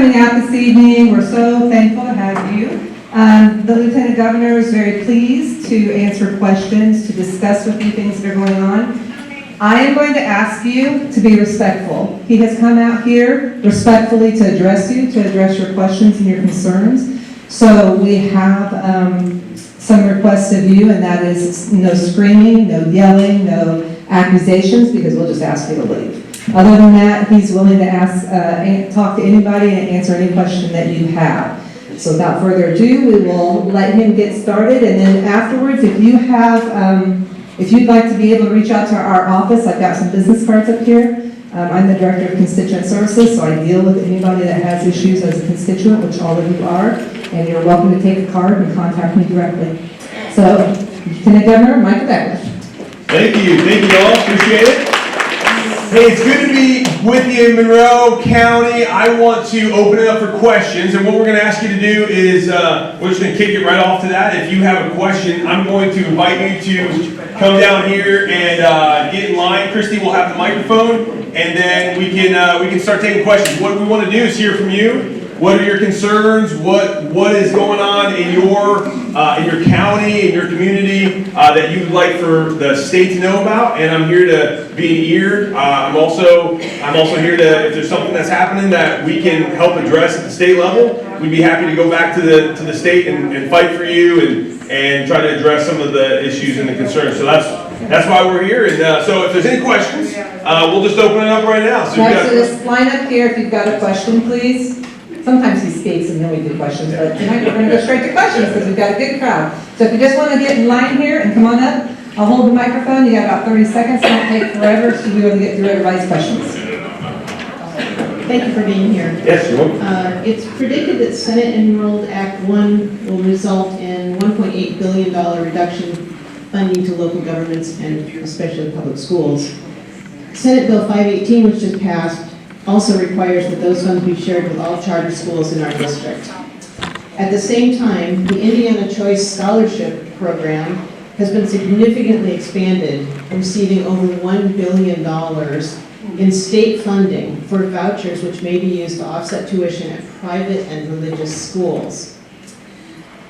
coming out this evening. We're so thankful to have you. The Lieutenant Governor is very pleased to answer questions, to discuss with you things that are going on. I am going to ask you to be respectful. He has come out here respectfully to address you, to address your questions and your concerns. So we have some requests of you, and that is no screaming, no yelling, no accusations, because we'll just ask you to leave. Other than that, he's willing to talk to anybody and answer any question that you have. So without further ado, we will let him get started, and then afterwards, if you have, if you'd like to be able to reach out to our office, I've got some business cards up here. I'm the Director of Constituent Services, so I deal with anybody that has issues as a constituent, which all of you are, and you're welcome to take a card and contact me directly. So, Lieutenant Governor Micah Beckwith. Thank you all, appreciate it. Hey, it's good to be with you in Monroe County. I want to open it up for questions, and what we're going to ask you to do is, we're just going to kick it right off to that. If you have a question, I'm going to invite you to come down here and get in line. Christy will have the microphone, and then we can start taking questions. What we want to do is hear from you. What are your concerns? What is going on in your county, in your community that you would like for the state to know about? And I'm here to be an ear. I'm also here to, if there's something that's happening that we can help address at the state level, we'd be happy to go back to the state and fight for you and try to address some of the issues and the concerns. So that's why we're here. And so if there's any questions, we'll just open it up right now. So just line up here if you've got a question, please. Sometimes he speaks and then we do questions, but tonight we're going to go straight to questions because we've got a good crowd. So if you just want to get in line here and come on up, I'll hold the microphone. You got about 30 seconds. It won't take forever, so we'll be able to get through everybody's questions. Thank you for being here. Yes, you're welcome. It's predicted that Senate Enrolled Act 1 will result in $1.8 billion reduction funding to local governments and especially public schools. Senate Bill 518, which just passed, also requires that those funds be shared with all charter schools in our district. At the same time, the Indiana Choice Scholarship Program has been significantly expanded, receiving over $1 billion in state funding for vouchers which may be used to offset tuition at private and religious schools.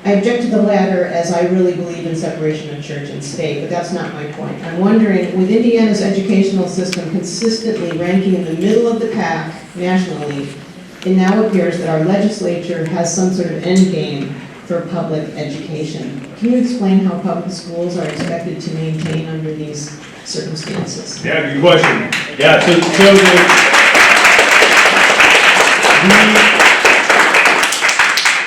I object to the latter as I really believe in separation of church and state, but that's not my point. I'm wondering, with Indiana's educational system consistently ranking in the middle of the pack nationally, it now appears that our legislature has some sort of end game for public education. Can you explain how public schools are expected to maintain under these circumstances? Yeah, good question. Yeah,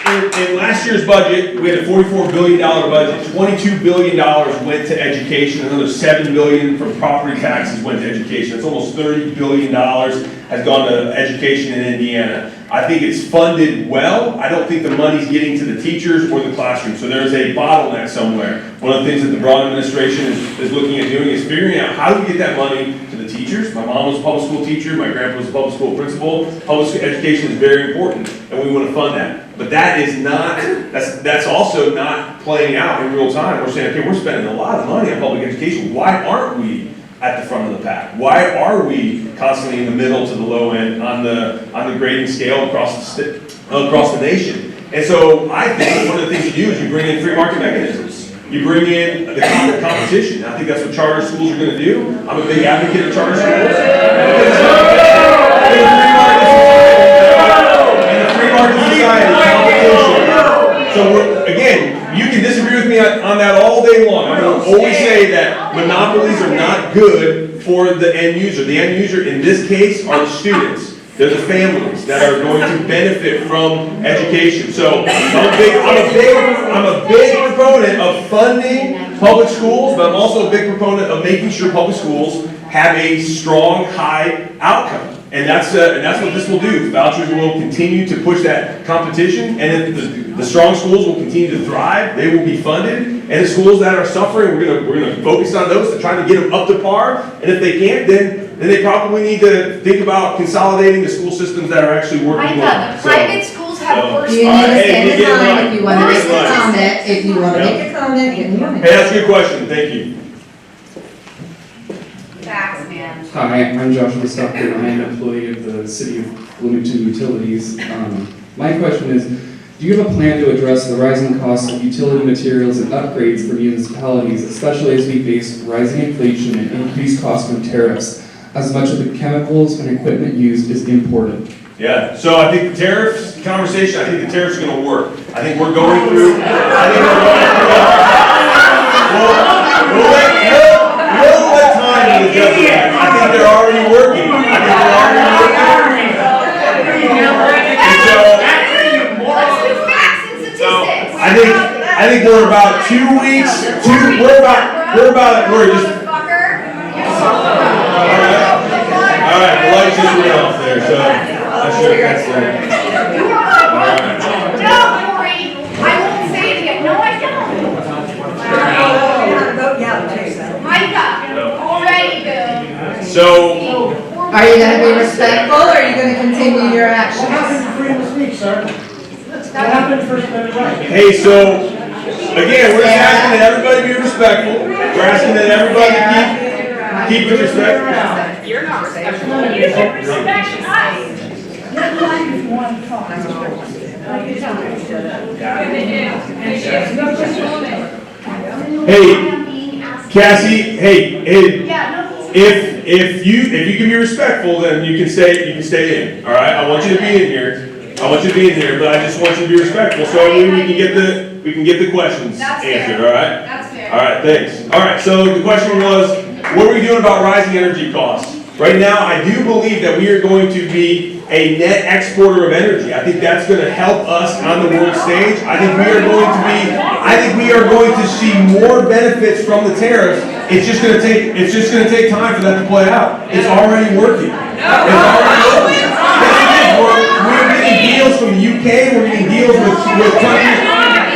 in last year's budget, we had a $44 billion budget. $22 billion went to education. Another $7 billion from property taxes went to education. It's almost $30 billion has gone to education in Indiana. I think it's funded well. I don't think the money's getting to the teachers or the classroom. So there's a bottleneck somewhere. One of the things that the Braun administration is looking at doing is figuring out how do we get that money to the teachers. My mom was a public school teacher. My grandpa was a public school principal. Public education is very important, and we want to fund that. But that is not, that's also not playing out in real time. We're saying, okay, we're spending a lot of money on public education. Why aren't we at the front of the pack? Why are we constantly in the middle to the low end on the grading scale across the nation? And so I think one of the things you do is you bring in free market mechanisms. You bring in the competition. I think that's what charter schools are going to do. I'm a big advocate of charter schools. And the free market society, competition. So again, you can disagree with me on that all day long. I'm going to always say that monopolies are not good for the end user. The end user in this case are the students. They're the families that are going to benefit from education. So I'm a big proponent of funding public schools, but I'm also a big proponent of making sure public schools have a strong, high outcome. And that's what this will do. Vouchers will continue to push that competition, and the strong schools will continue to thrive. They will be funded, and the schools that are suffering, we're gonna focus on those to try to get them up to par. And if they can't, then they probably need to think about consolidating the school systems that are actually working well. The private schools have worse. You need to stand in line if if you want to make a comment. If you want to make a comment, get in line. Hey, that's a good question. Thank you. Facts, man. Hi, I'm Joshua Stockton. I am an employee of the City of Bloomington Utilities. My question is, do you have a plan to address the rising costs of utility materials and upgrades for municipalities, especially as we face rising inflation and increased costs from tariffs, as much of the chemicals and equipment used is imported? Yeah, so I think the tariffs conversation, I think the tariffs are gonna work. I think we're going through, we'll let time do the judge of that. I think they're already working. And so I think we're about 2 weeks, we're just. All right, the lights just went off there, so I'm sure that's there. No, Lori, I won't say it again. No, I don't. Micah, already, Bill. So, Are you gonna be respectful, or are you gonna continue your actions? hey, so, again, we're just asking that everybody be respectful. We're asking that everybody keep with respect. You're not respectful. You should respect us. Hey, Cassie, hey, Yeah, no. if you can be respectful, then you can stay in, all right? I want you to be in here, but I just want you to be respectful, so we can get the questions That's fair. answered, all right? That's fair. All right, thanks. All right, so the question was, what are we doing about rising energy costs? Right now, I do believe that we are going to be a net exporter of energy. I think that's going to help us on the world stage. I think we are going to see more benefits from the tariffs. It's just going to take time for that to play out. It's already working. It's already working. We're getting deals from the UK. We're getting deals with countries.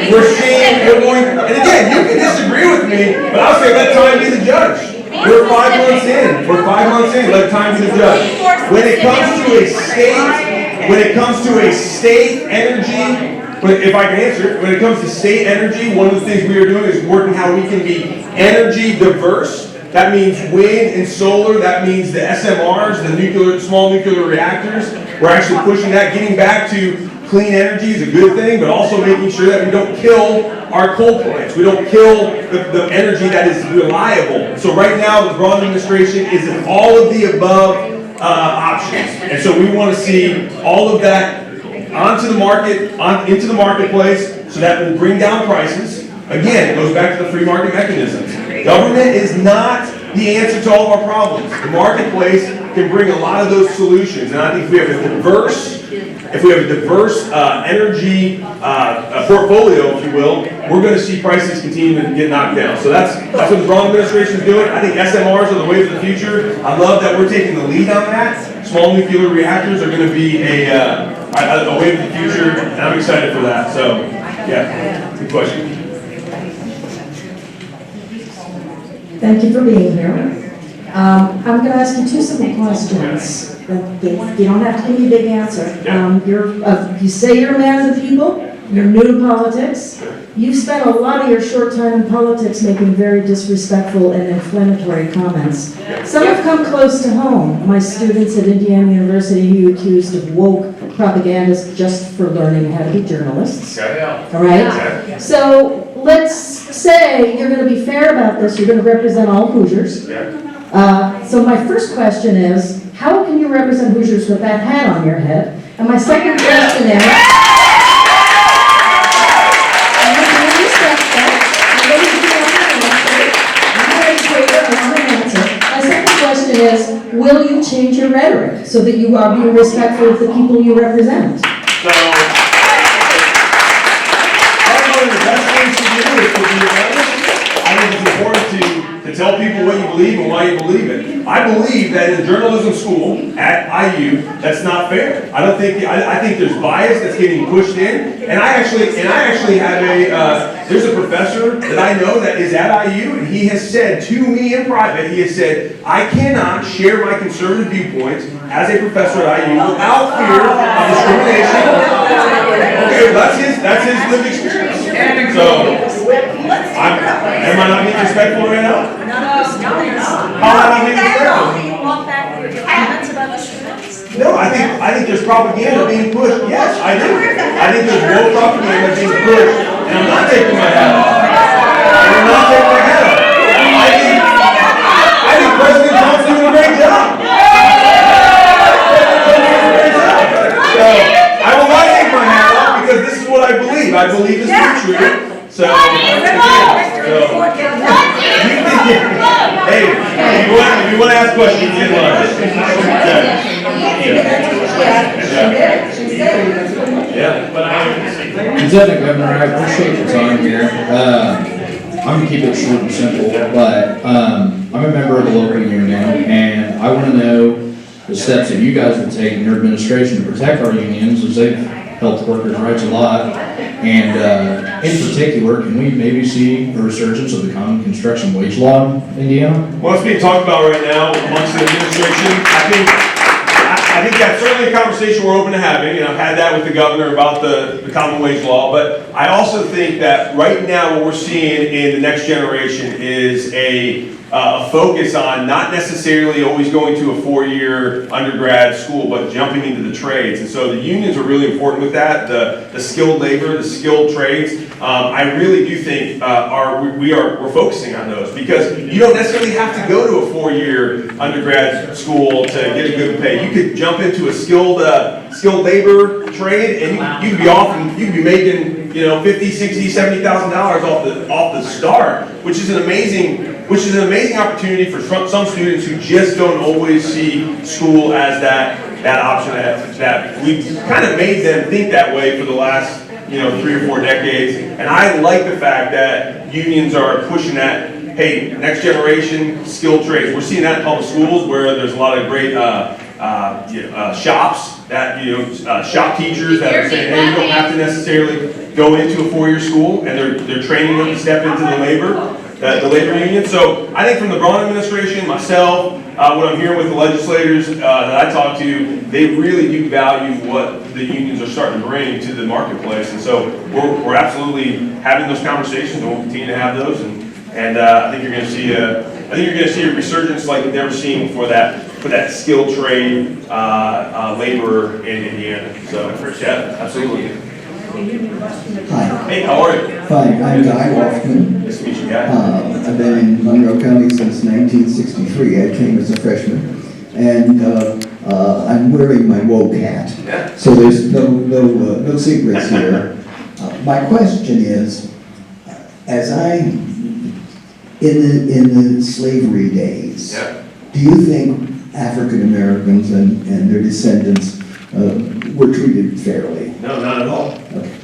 And again, you can disagree with me, but I'll say let time be the judge. We're 5 months in. Let time be the judge. When it comes to a state energy, if I can answer it, when it comes to state energy, one of the things we are doing is working how we can be energy diverse. That means wind and solar. That means the SMRs, the small nuclear reactors. We're actually pushing that, getting back to clean energy is a good thing, but also making sure that we don't kill our coal plants. We don't kill the energy that is reliable. So right now, the Braun administration is in all of the above options. And so we want to see all of that onto the market, into the marketplace, so that will bring down prices. Again, it goes back to the free market mechanisms. Government is not the answer to all of our problems. The marketplace can bring a lot of those solutions. And I think if we have a diverse energy portfolio, if you will, we're going to see prices continue to get knocked down. So that's what the Braun administration is doing. I think SMRs are the way of the future. I love that we're taking the lead on that. Small nuclear reactors are going to be a way of the future, and I'm excited for that. So, yeah, good question. Thank you for being here. I'm going to ask you two simple questions. You don't have to give me a big answer. You say you're a man of the people. You're new to politics. You've spent a lot of your short time in politics making very disrespectful and inflammatory comments. Some have come close to home. My students at Indiana University who you accused of woke propagandists just for learning how to be journalists. All right? So let's say you're going to be fair about this. You're going to represent all Hoosiers. So my first question is, how can you represent Hoosiers with that hat on your head? And my second question is, will you change your rhetoric so that you are being respectful of the people you represent? So, probably the best thing to do is to be honest. I think it's important to tell people what you believe and why you believe it. I believe that in journalism school at IU, that's not fair. I think there's bias that's getting pushed in, and I actually have there's a professor that I know that is at IU, and he has said to me in private, he has said, I cannot share my conservative viewpoints as a professor at IU without fear of discrimination. Okay, well, that's his lived experience. So, am I not being respectful right now? No. How am I not being respectful? Yes, I do. I think there's more propaganda being pushed, and I'm not taking my hat off. I'm not taking my hat off. I think President Trump's doing a great job. So, I will not take my hat off because this is what I believe. I believe this is true. So, hey, if you want to ask questions, get lunch. Lieutenant Governor, I appreciate your time here. I'm gonna keep it short and simple, but I'm a member of the local union, and I want to know the steps that you guys would take in your administration to protect our unions, as they've helped workers' rights a lot. And in particular, can we maybe see a resurgence of the common construction wage law in Indiana? Well, it's being talked about right now amongst the administration. I think that's certainly a conversation we're open to having, and I've had that with the governor about the common wage law, but I also think that right now what we're seeing in the next generation is a focus on not necessarily always going to a 4-year undergrad school, but jumping into the trades. And so the unions are really important with that, the skilled labor, the skilled trades. I really do think we're focusing on those, because you don't necessarily have to go to a 4-year undergrad school to get a good pay. You could jump into a skilled labor trade, and you could be off, and you could be making, $50,000, $60,000, $70,000 off the start, which is an amazing opportunity for some students who just don't always see school as that option that we've kind of made them think that way for the last 3 or 4 decades. And I like the fact that unions are pushing that, hey, next generation skilled trades. We're seeing that in public schools where there's a lot of great shops that, shop teachers that are saying, hey, you don't have to necessarily go into a 4-year school, and they're training them to step into the labor union. So I think from the Braun administration, myself, what I'm hearing with the legislators that I talk to, they really do value what the unions are starting to bring to the marketplace. And so we're absolutely having those conversations, and we'll continue to have those. And I think you're going to see a resurgence like we've never seen for that skilled trade laborer in Indiana. So yeah, absolutely. Hi. Hey, how are you? Fine. I'm Guy Hoffman. Nice to meet you, guy. I've been in Monroe County since 1963. I came as a freshman, and I'm wearing my woke hat. Yeah. So there's no secrets here. My question is, in the slavery days, Yeah. do you think African Americans and their descendants were treated fairly? No, not at all.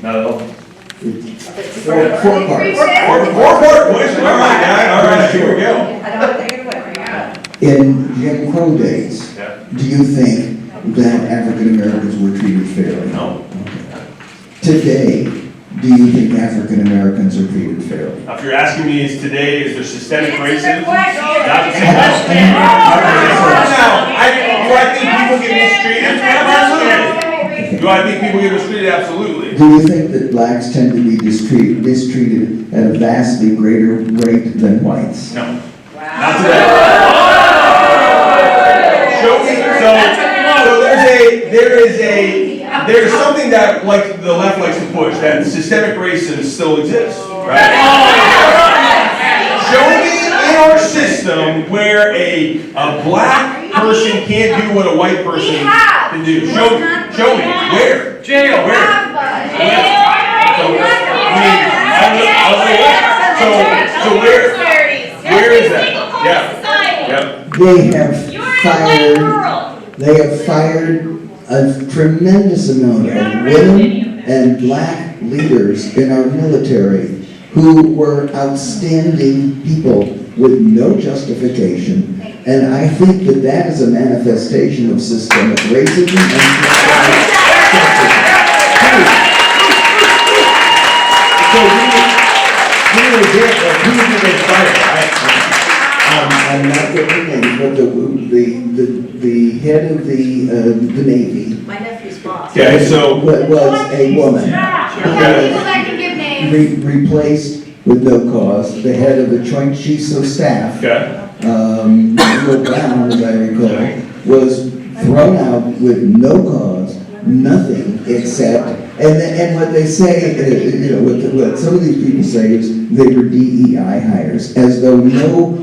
Not at all. Four parts. Four part question. All right, guy. All right, here we go. I don't want to take it away. In Jim Crow days, Yeah. do you think that African Americans were treated fairly? No. Today, do you think African Americans are treated fairly? If you're asking me, is there systemic racism? Answer the question. Not the same question. Do I think people get mistreated? Absolutely. Do I think people get mistreated? Absolutely. Do you think that blacks tend to be mistreated at a vastly greater rate than whites? No. Not today. Show me. So there's something that like the left likes to push, that systemic racism still exists, right? Show me in our system where a black person can't do what a white person can do. Show me. Where? Jail. Where? So where is that? Yeah. They have fired a tremendous amount of women and black leaders in our military who were outstanding people with no justification. And I think that that is a manifestation of systemic racism and I'm not getting names, but the head of the Navy My nephew's boss. Okay, so was a woman. People that can give names. Replaced with no cause. The head of the Joint Chiefs of Staff, Will Brown, as I recall, was thrown out with no cause nothing except, and what they say, what some of these people say is they were DEI hires, as though no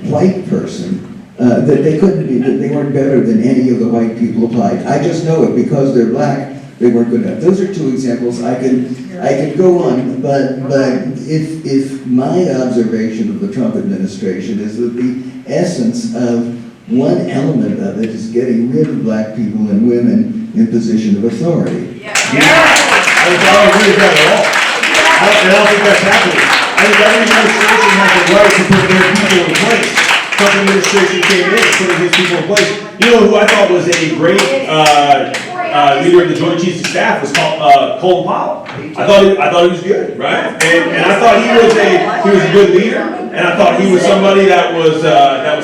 white person, that they couldn't be, that they weren't better than any of the white people applied. I just know it because they're black, they weren't good enough. Those are two examples. I could go on, but if my observation of the Trump administration is that the essence of one element of it is getting rid of black people and women in position of authority. Yeah. I don't agree with that at all. I don't think that's happening. I think every administration has the right to put their people in place. Trump administration came in and putting his people in place. You know who I thought was a great leader of the Joint Chiefs of Staff was called Colin Powell. I thought he was good, right? And I thought he was a good leader, and I thought he was somebody that was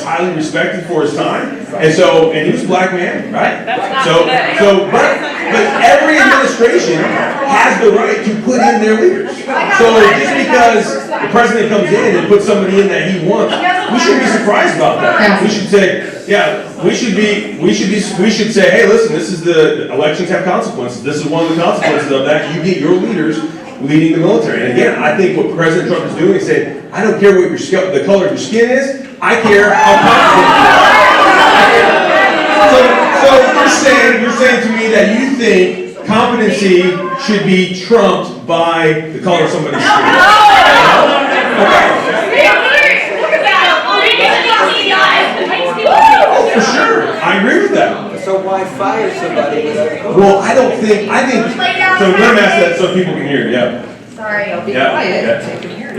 highly respected for his time. And he was a black man, right? But every administration has the right to put in their leaders. So just because the president comes in and puts somebody in that he wants, we shouldn't be surprised about that. We should say, we should say, hey, listen, this is the elections have consequences. This is one of the consequences of that. You get your leaders leading the military. And again, I think what President Trump is doing is saying, I don't care what the color of your skin is. I care how competent you are. So you're saying to me that you think competency should be trumped by the color of somebody's skin? Okay. Oh, for sure. I agree with that. So why fire somebody without a code? Well, I think, so let me ask that so people can hear, yeah. Sorry, I'll be quiet. So you can hear.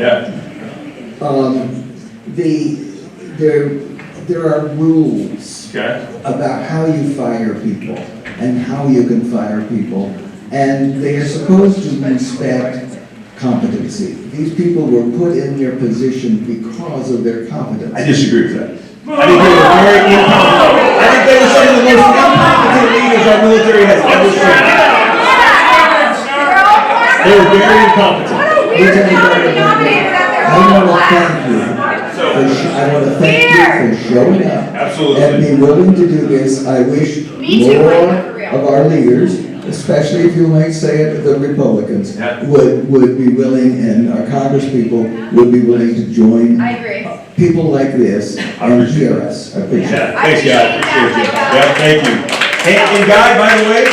There are rules about how you fire people and how you can fire people, and they are supposed to respect competency. These people were put in their position because of their competence. I disagree with that. I think they were very incompetent. I think they were some of the most incompetent leaders our military has ever seen. They were very incompetent. Lieutenant Governor, I want to thank you. For showing up. Absolutely. And be willing to do this. I wish more of our leaders, especially if you might say it, the Republicans, would be willing, and our congresspeople would be willing to join. I agree. People like this and hear us. I appreciate it. Thanks, guy. Appreciate you. Yeah, thank you. And Guy, by the way,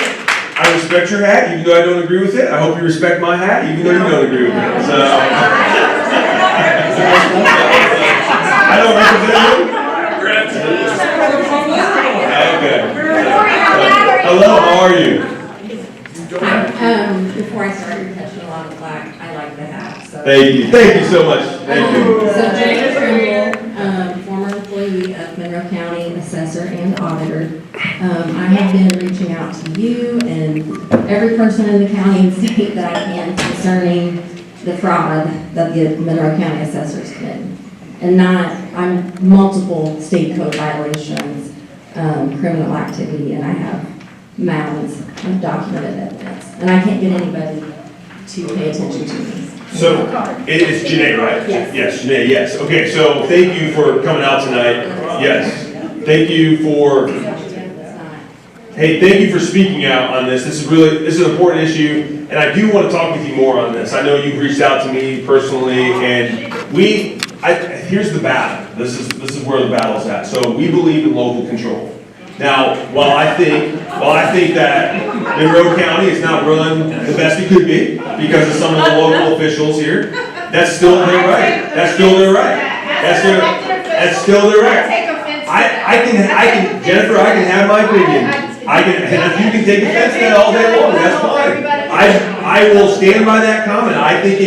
I respect your hat, even though I don't agree with it. I hope you respect my hat, even though you don't agree with it. So. I don't represent you. Okay. Hello, how are you? Before I start, you're touching a lot of black. I like the hat. So. Thank you so much. Thank you. So Jennifer Trimble, former employee of Monroe County Assessor and Auditor. I have been reaching out to you and every person in the county and state that I can concerning the fraud that the Monroe County Assessors committed. And I'm multiple state code violations, criminal activity, and I have mounds of documented evidence. And I can't get anybody to pay attention to me. So, it's Janae, right? Yes. Yes, Janae, yes. Okay, so thank you for coming out tonight. Yes. Thank you for, thank you for speaking out on this. This is an important issue, and I do want to talk with you more on this. I know you've reached out to me personally, and here's the battle. This is where the battle's at. So we believe in local control. Now, while I think that Monroe County is not run the best it could be because of some of the local officials here, that's still their right. That's still their right. That's still their right. Jennifer, I can have my opinion. And if you can take offense to that all day long, that's fine. I will stand by that comment. I think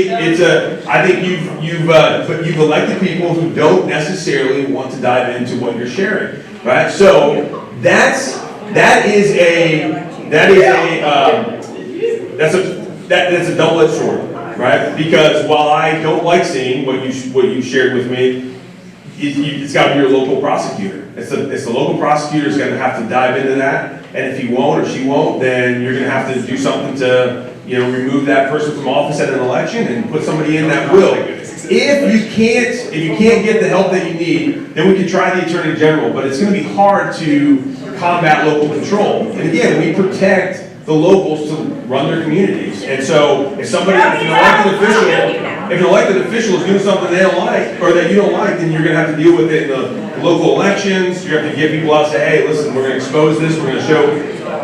you've elected people who don't necessarily want to dive into what you're sharing, right? So that's a double-edged sword, right? Because while I don't like seeing what you shared with me, it's got to be your local prosecutor. It's the local prosecutor is going to have to dive into that, and if he won't or she won't, then you're going to have to do something to remove that person from office at an election and put somebody in that will. If you can't get the help that you need, then we can try the Attorney General, but it's going to be hard to combat local control. And again, we protect the locals to run their communities. And so if somebody, if an elected official is doing something they don't like, or that you don't like, then you're gonna have to deal with it in the local elections. You're gonna have to get people out and say, hey, listen, we're gonna expose this, we're gonna show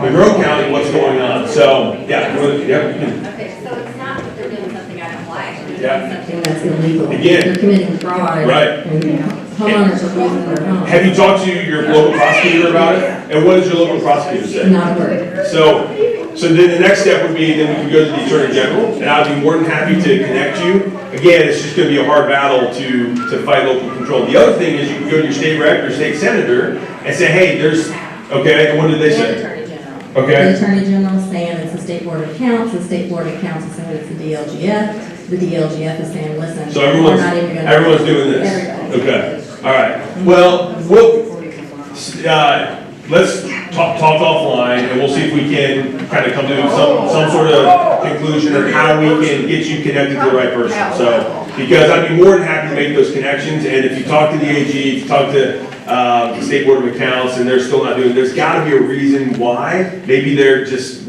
Monroe County what's going on. So, yeah, Okay, so it's not that they're doing something I don't like, they're Yeah. doing something that's illegal. Again. They're committing fraud. Right. And, homeowners are losing their homes. have you talked to your local prosecutor about it? And what does your local prosecutor say? Not a word. So then the next step would be, then we can go to the Attorney General, and I'd be more than happy to connect you. Again, it's just gonna be a hard battle to fight local control. The other thing is you can go to your state rep or state senator and say, hey, there's, okay, and what did they The say? Attorney General. Okay. The Attorney General is saying it's the State Board of Accounts, the State Board of Accounts is saying it's the DLGF, the DLGF is saying, listen. So we're not even gonna- everyone's doing this? Everybody. Okay, all right. Well, let's talk offline, and we'll see if we can kind of come to some sort of conclusion on how we can get you connected to the right person. So, because I'd be more than happy to make those connections, and if you talk to the AG, if you talk to the State Board of Accounts, and they're still not doing it, there's gotta be a reason why. Maybe they're just,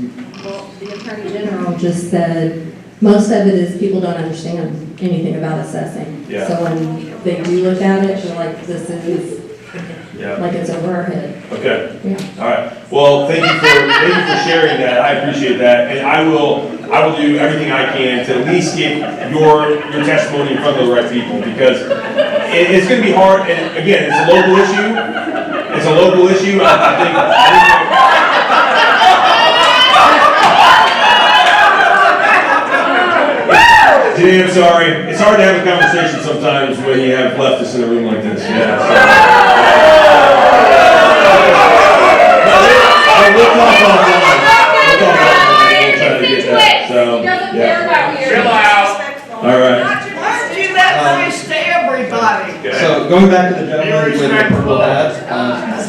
Well, the Attorney General just said, most of it is people don't understand anything about assessing. Yeah. So when they do look at it, they're like, this is, yeah, like it's over our head. okay. Yeah. All right, well, thank you for sharing that, I appreciate that, and I will do everything I can to at least get your testimony in front of the right people, because it's gonna be hard, and again, it's a local issue, Jenny, I'm sorry, it's hard to have a conversation sometimes when you have leftists in a room like this, yeah. We'll talk offline. We'll try to get that, so, yeah. Chill out. All right. Aren't you that nice to everybody? Okay. So going back to the gentleman with the purple hat,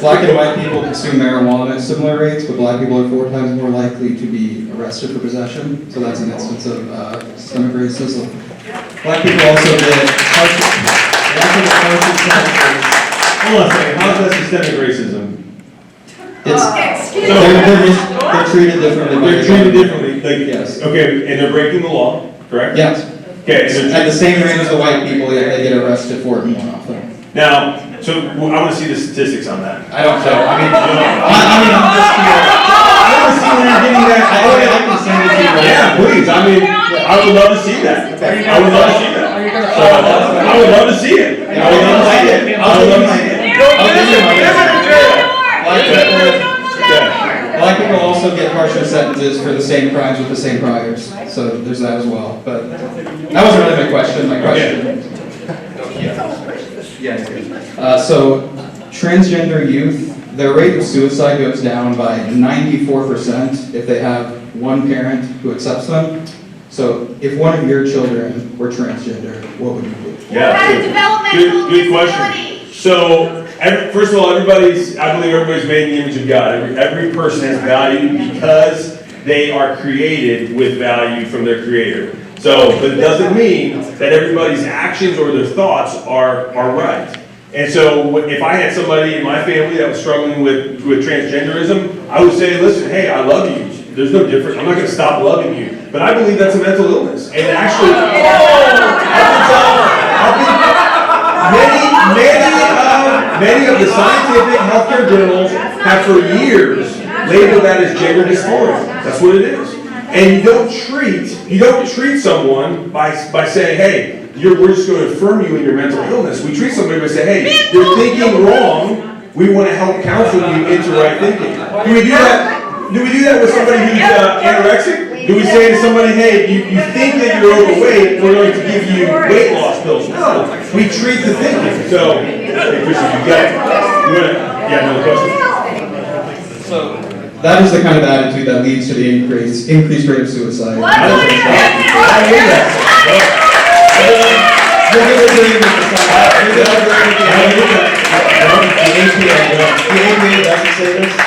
black and white people consume marijuana at similar rates, but black people are 4 times more likely to be arrested for possession. So that's an instance of systemic racism. Black people also get harsher sentences. Hold on a second, how's that systemic racism? They're treated differently. by They're the treated government. differently, like, Yes. okay, and they're breaking the law, correct? Yes. Okay, and At the same rate as the white people, yet they get arrested for it more often. now, so I want to see the statistics on that. I don't know. I'm just here. I want to see where you're getting that. I can send it to you right Yeah, now. please, I mean, I would love to see that. I would love to see that. So, I would love to see it. I would love to see it. I would love to see it. Black people also get harsher sentences for the same crimes with the same priors, so there's that as well. But that wasn't really my question. My question. So transgender youth, their rate of suicide goes down by 94% if they have one parent who accepts them. So if one of your children were transgender, what would you do? Yeah, good question. So, first of all, I believe everybody's made in the image of God. Every person has value because they are created with value from their creator. So, but it doesn't mean that everybody's actions or their thoughts are right. And so, if I had somebody in my family that was struggling with transgenderism, I would say, listen, hey, I love you. There's no difference. I'm not going to stop loving you. But I believe that's a mental illness. And actually, many of the scientific healthcare journals have for years labeled that as gender dysphoria. That's what it is. And you don't treat someone by saying, hey, we're just going to affirm you in your mental illness. We treat somebody by saying, hey, you're thinking wrong. We want to help counsel you into right thinking. Do we do that? Do we do that with somebody who's anorexic? Do we say to somebody, hey, you think that you're overweight, we're going to give you weight loss pills? No, we treat the thinking. So, hey, Christian, another question? So that is the kind of attitude that leads to the increased rate of suicide. I hear that.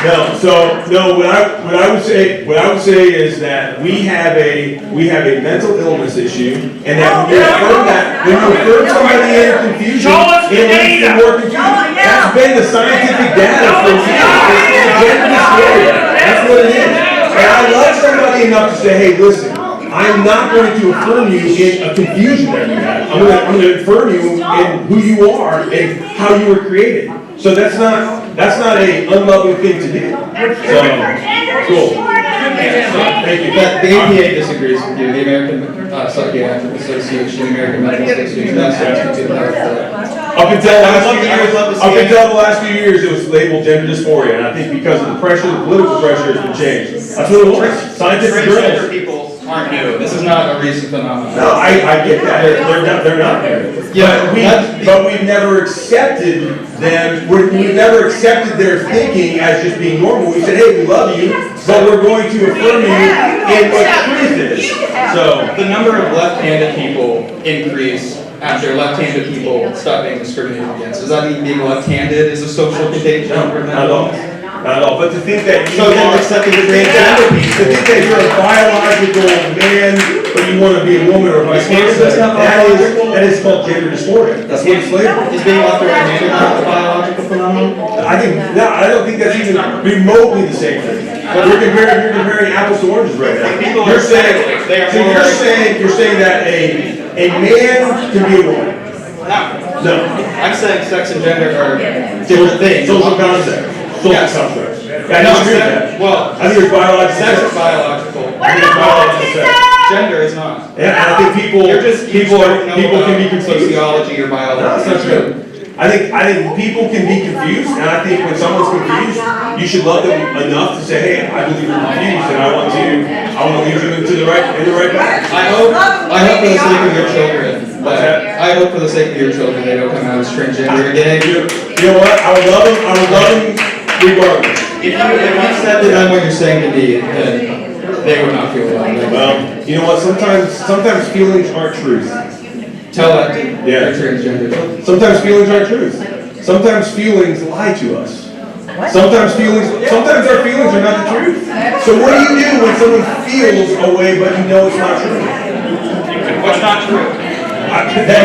No. What I would say is that we have a mental illness issue, and that when you refer somebody into confusion, it leads to more confusion. That's been the scientific data for years. It's gender dysphoria. That's what it is. I love somebody enough to say, hey, listen, I'm not going to affirm you in a confusion that you have. I'm going to affirm you in who you are and how you were created. So that's not a unloving thing to do. So, cool. Thank you. But the APA disagrees with you. The American Psychiatric Association, the American Medical Association, that's Up until the last few years, it was labeled gender dysphoria, and I think because of the pressure, the political pressure has been changed. That's what it was. Scientific Transgender journals. people aren't new. This is not a recent phenomenon. No, I get that. They're not new. Yeah, But we've never accepted them. We've never accepted their thinking as just being normal. We said, hey, we love you, but we're going to affirm you in what truth is. So the number of left-handed people increase after left-handed people stop being discriminated against. Does that mean being left-handed is a social contagion? no, not at all. Not at all. But to think that you So then are accepting the to transgender people. think that you're a biological man, but you want to be a woman or vice versa, that is called gender dysphoria. That's what it's labeled. Is being left right-handed not a biological phenomenon? I don't think that's even remotely the same thing. But you're comparing apples to oranges right now. You're saying that a man can be a woman. No. I'm saying sex and gender are different things. Social concept. Social Yes. construct. No, I disagree with that. well, I think it's biological. sex is biological. I think it's biological sex. Gender is not. Yeah, and I think people can be confused. Sociology or No, biology. that's not true. I think people can be confused, and I think when someone's confused, you should love them enough to say, hey, I believe you're confused, and I want to lead you in the right path. I hope for the sake of your children, I hope for the sake of your children, they don't come out as transgender again. You know what? I would love them regardless. If you said to them what you're saying to me, then they would not feel well. Well, you know what? Sometimes feelings aren't truth. Tell that to Yeah. your transgender. Sometimes feelings aren't truth. Sometimes feelings lie to us. Sometimes our feelings are not the truth. So what do you do when someone feels a way but you know it's not true? What's not true? That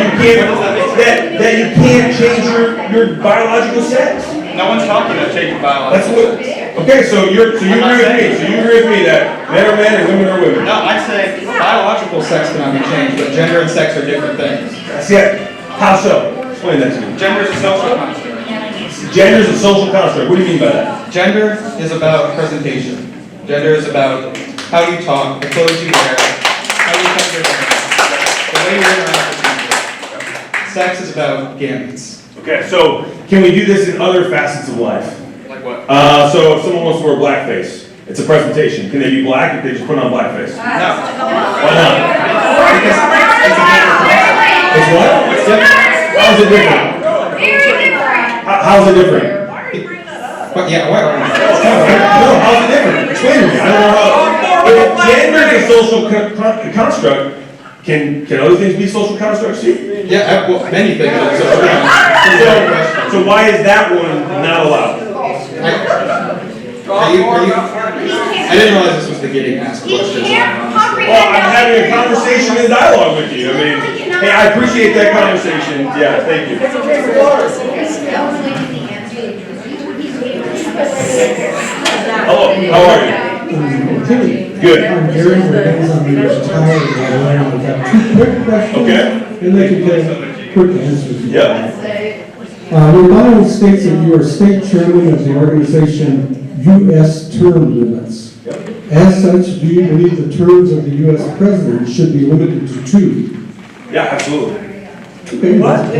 you can't change your biological sex. No one's talking about changing biology. That's what. Okay, so you agree with me. So you agree with me that men are men and women are women. No, I'm saying biological sex cannot be changed, but gender and sex are different things. That's it. How so? Explain that to me. Gender is a social construct. Gender is a social construct. What do you mean by that? Gender is about presentation. Gender is about how you talk, the clothes you wear, how you cut your hair, the way you interact with people. Sex is about gametes. Okay, so can we do this in other facets of life? Like what? So if someone wants to wear blackface, it's a presentation. Can they be black if they just put on blackface? No. Why not? It's what? What's different? How's it different? How's it different? What? Yeah, what? No, how's it different? Explain to me. I don't know how. If gender is a social construct, can other things be social constructs too? Yeah, well, many things. So why is that one not allowed? I didn't realize this was the getting asked questions. Well, I'm having a conversation and dialogue with you. I mean, hey, I appreciate that conversation. Yeah, thank you. Hello, how are you? Good. I'm Gary, I'm retired, I've got two quick questions. Okay. And they can get quick answers. Yep. Your Bible states that you are state chairman of the organization U.S. Term Limits. As such, do you believe the terms of the U.S. president should be limited to 2? Yeah, absolutely. Okay, that's a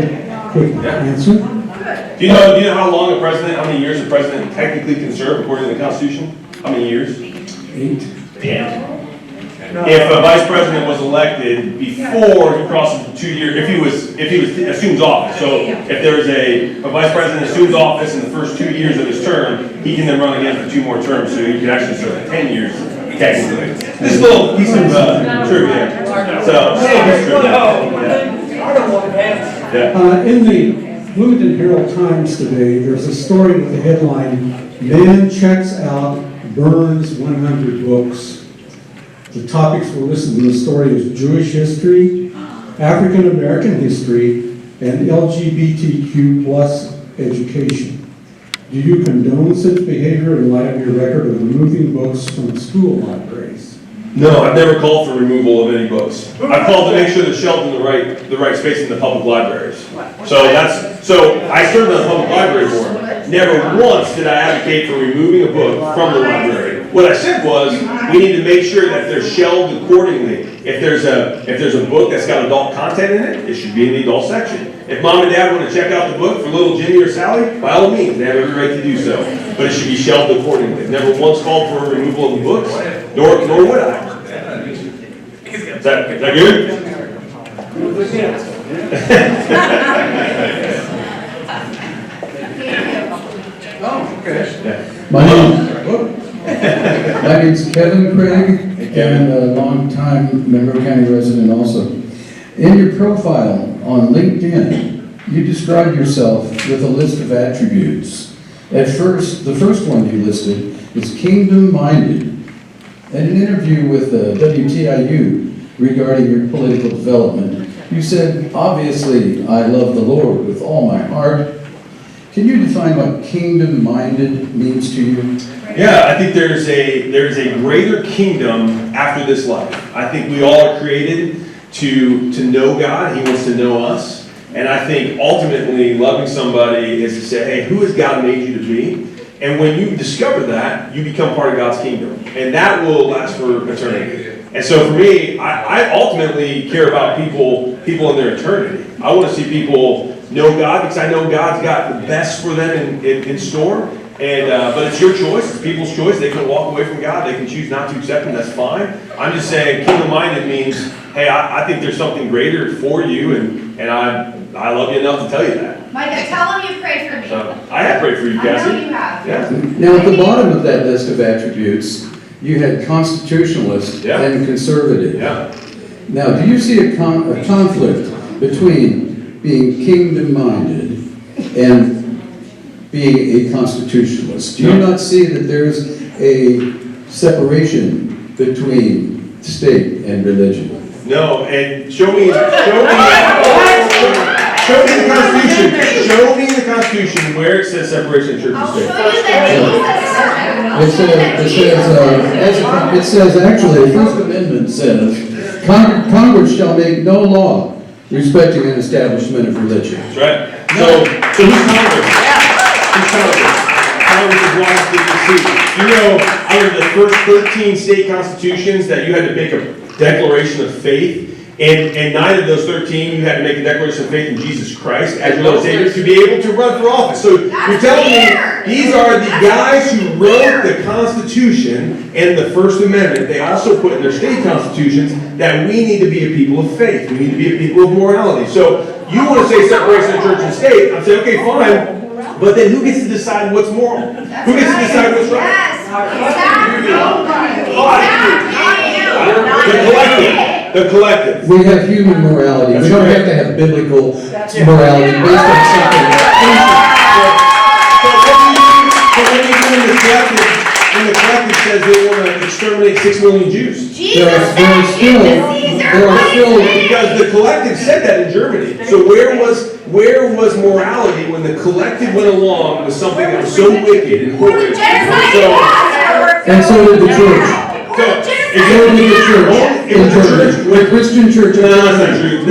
quick answer. Do you know how long how many years a president technically can serve according to the Constitution? How many years? 8. Damn. If a vice president was elected before he crosses the 2 year, if he assumes office, so if there's a vice president assumes office in the first 2 years of his term, he can then run again for 2 more terms, so he can actually serve 10 years technically. This is a little piece of trivia. So, yeah. In the Bloomington Herald Times today, there's a story with the headline, "Man checks out, burns 100 books." The topics we're listed in the story is Jewish history, African American history, and LGBTQ+ education. Do you condone such behavior in light of your record of removing books from school libraries? No, I've never called for removal of any books. I've called to make sure they're shelved in the right space in the public libraries. So I served on the public library board. Never once did I advocate for removing a book from the library. What I said was, we need to make sure that they're shelved accordingly. If there's a book that's got adult content in it, it should be in the adult section. If mom and dad want to check out the book for little Jimmy or Sally, by all means, they have every right to do so. But it should be shelved accordingly. Never once called for a removal of the books, nor would I. Is that good? My name's Kevin Craig, and a longtime Monroe County resident also. In your profile on LinkedIn, you describe yourself with a list of attributes. At first, the first one you listed is kingdom-minded. In an interview with WTIU regarding your political development, you said, obviously, I love the Lord with all my heart. Can you define what kingdom-minded means to you? Yeah, I think there's a greater kingdom after this life. I think we all are created to know God. He wants to know us. And I think ultimately loving somebody is to say, hey, who has God made you to be? And when you discover that, you become part of God's kingdom. And that will last for eternity. And so for me, I ultimately care about people in their eternity. I want to see people know God because I know God's got the best for them in store. And but it's your choice, it's people's choice. They can walk away from God, they can choose not to accept Him, that's fine. I'm just saying kingdom-minded means, hey, I think there's something greater for you, and I love you enough to tell you that. Micah, tell them you prayed for me. So, I have prayed for you, Cassie. I know you have. Yeah. Now, at the bottom of that list of attributes, you had constitutionalist and conservative. Yeah. Now, do you see a conflict between being kingdom-minded and being a constitutionalist? Do you not see that there's a separation between state and religion? No, and show me the Constitution. Show me the Constitution where it says separation of church and I'll state. show you that It says actually, the First Amendment says, Congress shall make no law respecting an establishment of religion. That's right. So who's Congress? Who's Congress? Congress is Washington, D.C. You know, out of the first 13 state constitutions that you had to make a declaration of faith, and 9 of those 13 you had to make a declaration of faith in Jesus Christ as your Lord and Savior to be able to run for office. So you're telling me these are the guys who wrote the Constitution and the First Amendment. They also put in their state constitutions that we need to be a people of faith. We need to be a people of morality. So you want to say separation of church and state? I'm saying, okay, fine. But then who gets to decide what's moral? Who gets to decide what's right? The collective. We have human morality. We don't have to have biblical morality based on something. When the collective says they want to exterminate 6 million Jews. Because the collective said that in Germany. So where was morality when the collective went along with something that was so wicked and horrid? And so did the church. The Christian church. No, that's not true.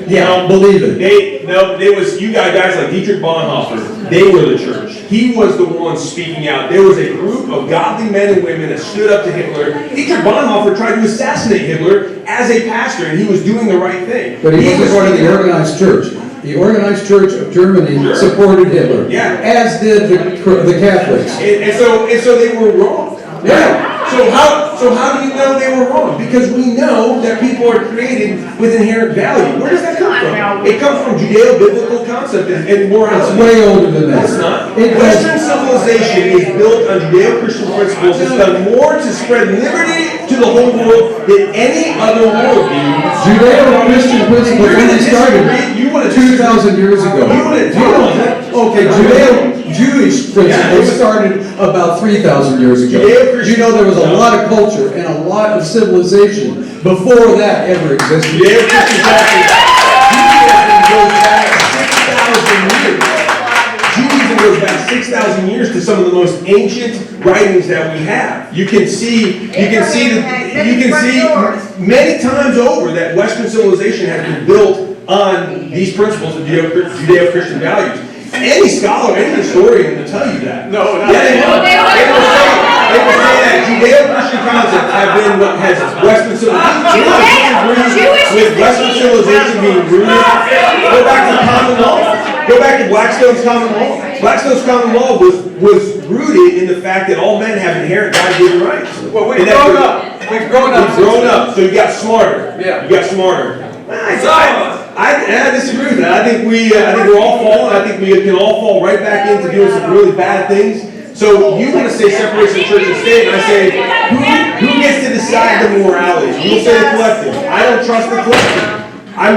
Yeah, believe it. There was, you got guys like Dietrich Bonhoeffer. They were the church. He was the one speaking out. There was a group of godly men and women that stood up to Hitler. Dietrich Bonhoeffer tried to assassinate Hitler as a pastor, and he was doing the right thing. But he wasn't part of the organized church. The organized church of Germany supported Hitler, as did the Catholics. And so they were wrong. Yeah. So how do you know they were wrong? Because we know that people are created with inherent value. Where does that come from? It comes from Judeo-biblical concept and morality. It's way older than that. It's not. Western civilization is built on Judeo-Christian principles. It's done more to spread liberty to the whole world than any other worldview. Judeo-Christian principles only started 2,000 years ago. Okay, Judeo-Jewish principles started about 3,000 years ago. You know there was a lot of culture and a lot of civilization before that ever existed. Judeo-Christian Judaism goes back 6,000 years. Judaism goes back 6,000 years to some of the most ancient writings that we have. You can see many times over that Western civilization has been built on these principles of Judeo-Christian values. Any scholar, any historian will tell you that. No, not They will say that Judeo-Christian concepts have been what has Western civilization. With Western civilization being rooted, go back to common law. Go back to Blackstone's common law. Blackstone's common law was rooted in the fact that all men have inherent God-given rights. Well, we've grown up. We've grown up. We've grown up, so you got smarter. Yeah. You got smarter. I disagree with that. I think we're all falling. I think we can all fall right back into doing some really bad things. So you want to say separation of church and state, and I say, who gets to decide the morality? You'll say the collective. I don't trust the collective. I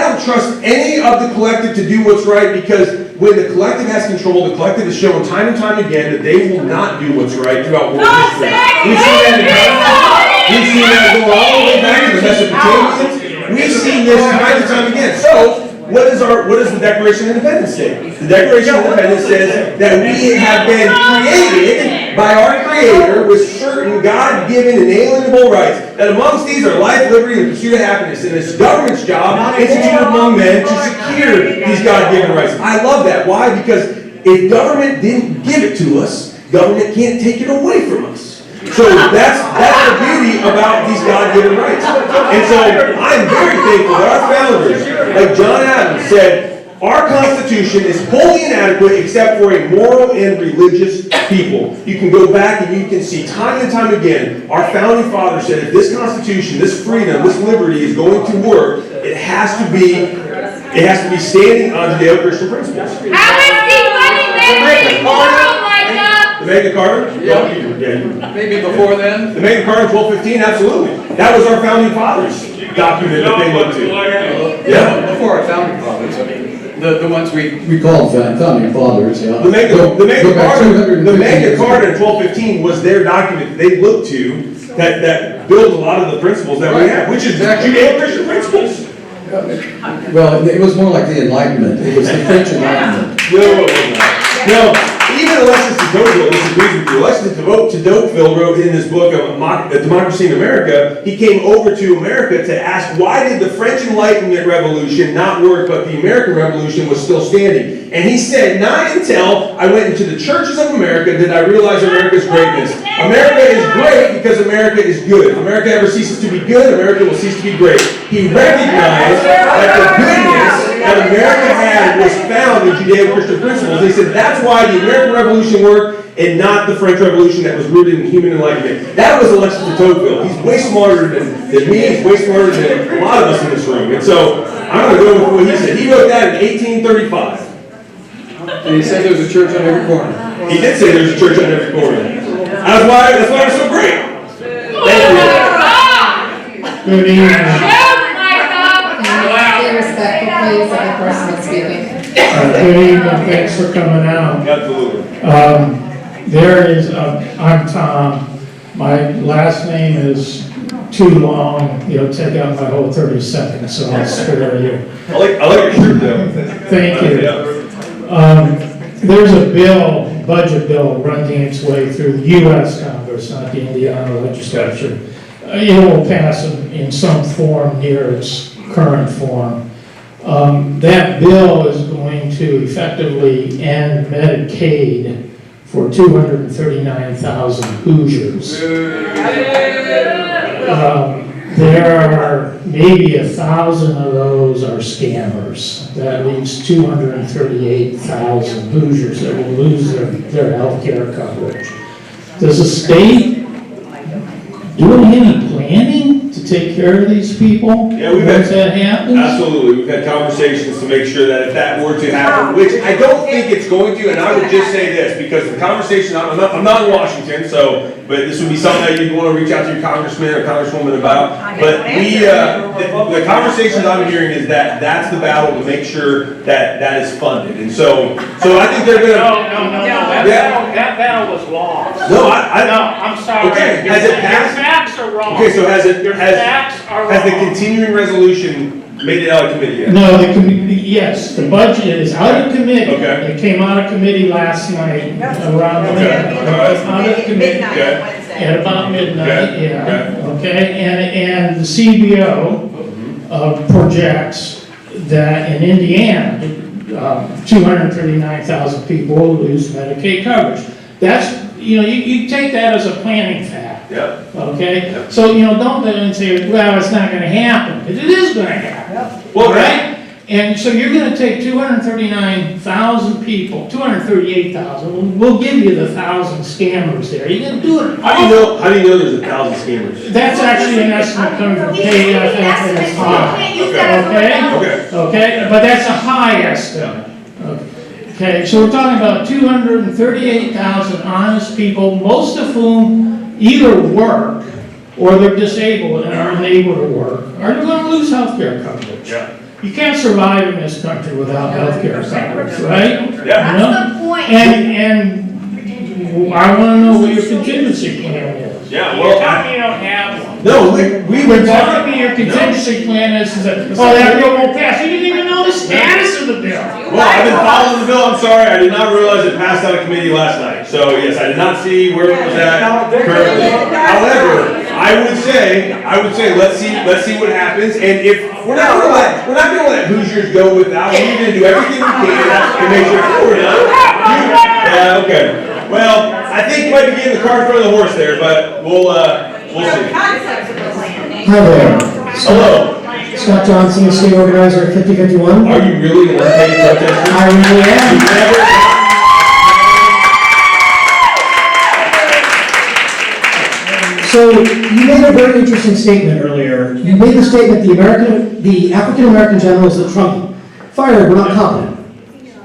don't trust any of the collective to do what's right, because when the collective has control, the collective has shown time and time again that they will not do what's right throughout world history. We've seen that go all the way back to the Mesopotamians. We've seen this time and time again. So, what does the Declaration of Independence say? The Declaration of Independence says that we have been created by our Creator with certain God-given inalienable rights. That amongst these are life, liberty, and the pursuit of happiness. And it's government's job, instituted among men, to secure these God-given rights. I love that. Why? Because if government didn't give it to us, government can't take it away from us. So that's the beauty about these God-given rights. And so I'm very thankful that our founders, like John Adams, said, our Constitution is wholly inadequate except for a moral and religious people. You can go back and you can see time and time again, our founding fathers said, if this Constitution, this freedom, this liberty is going to work, it has to be standing on Judeo-Christian principles. How is the money managing moral, Micah? The Magna Carta? Yeah. Maybe before then? The Magna Carta in 1215, absolutely. That was our founding fathers' document that they looked to. Yeah. Before our founding fathers, I mean, the ones we call them founding fathers, yeah. The Magna Carta in 1215 was their document that they looked to that builds a lot of the principles that we have, which is Judeo-Christian principles. Well, it was more like the Enlightenment. It was the French Enlightenment. No, even Alexis de Tocqueville disagrees with you. Alexis de Tocqueville wrote in his book, Democracy in America, he came over to America to ask, why did the French Enlightenment Revolution not work, but the American Revolution was still standing? And he said, not until I went into the churches of America did I realize America's greatness. America is great because America is good. If America ever ceases to be good, America will cease to be great. He recognized that the goodness that America had was found in Judeo-Christian principles. He said that's why the American Revolution worked and not the French Revolution that was rooted in human enlightenment. That was Alexis de Tocqueville. He's way smarter than me. He's way smarter than a lot of us in this room. And so I'm going to go with what he said. He wrote that in 1835. And he said there was a church on every corner. He did say there's a church on every corner. That's why it's so great. Thank you. Good evening. Be respectful, please, of the person that's speaking. Good evening, thanks for coming out. Absolutely. I'm Tom. My last name is too long. You'll take out my whole 30 seconds, so I'll spare you. I like your shirt though. Thank you. There's a budget bill running its way through the U.S. Congress, not the Indiana legislature. It will pass in some form near its current form. That bill is going to effectively end Medicaid for 239,000 Hoosiers. There are maybe 1,000 of those are scammers. That leaves 238,000 Hoosiers that will lose their health care coverage. Does the state do any planning to take care of these people? Yeah, once that happens? Absolutely. We've had conversations to make sure that if that were to happen, which I don't think it's going to, and I would just say this, because the conversation, I'm not in Washington, but this would be something that you'd want to reach out to your congressman or congresswoman about. But the conversations I'm hearing is that that's the battle to make sure that that is funded. And so I think they're going to... No. That battle was lost. No, I'm sorry. Okay, has it passed? Your facts are wrong. Okay, so has the facts are continuing resolution made it out of committee yet? No, the committee, yes, the budget is out of committee. Okay. It came out of committee last night around Okay. All right. out of committee Okay. at about midnight, Okay. yeah. Okay, and the CBO projects that in Indiana, 239,000 people will lose Medicaid coverage. That's, you take that as a planning fact. Yeah. Okay? So, don't then say, well, it's not gonna happen, because it is gonna happen. Well, Right? And so you're gonna take 239,000 people, 238,000, we'll give you the 1,000 scammers there, you're gonna do it. How do you know there's 1,000 scammers? That's actually an estimate coming from KFF and it's high. Okay, but that's a high estimate. Okay, so we're talking about 238,000 honest people, most of whom either work or they're disabled and are unable to work, or they're gonna lose health care coverage. Yeah. You can't survive in this country without health care coverage, right? Yeah. You know? That's the point. And I wanna know what your contingency plan is. Yeah, You're telling me you don't have one. No, we were Telling me your contingency plan is that, that bill won't pass, you didn't even know the status of the bill. Well, I've been following the bill, I'm sorry, I did not realize it passed out of committee last night. So, yes, I did not see where it was at currently. However, I would say, let's see what happens, and if, we're not gonna let Hoosiers go without, we're gonna do everything we can to make sure we're done. Yeah, okay. Well, I think you might be getting the cart in front of the horse there, but we'll see. Hi there. Hello, Scott Johnson, state organizer at 5051. are you really an unpaid protester? I really am. You've never- So you made a very interesting statement earlier. You made the statement the African American generals that Trump fired were not competent,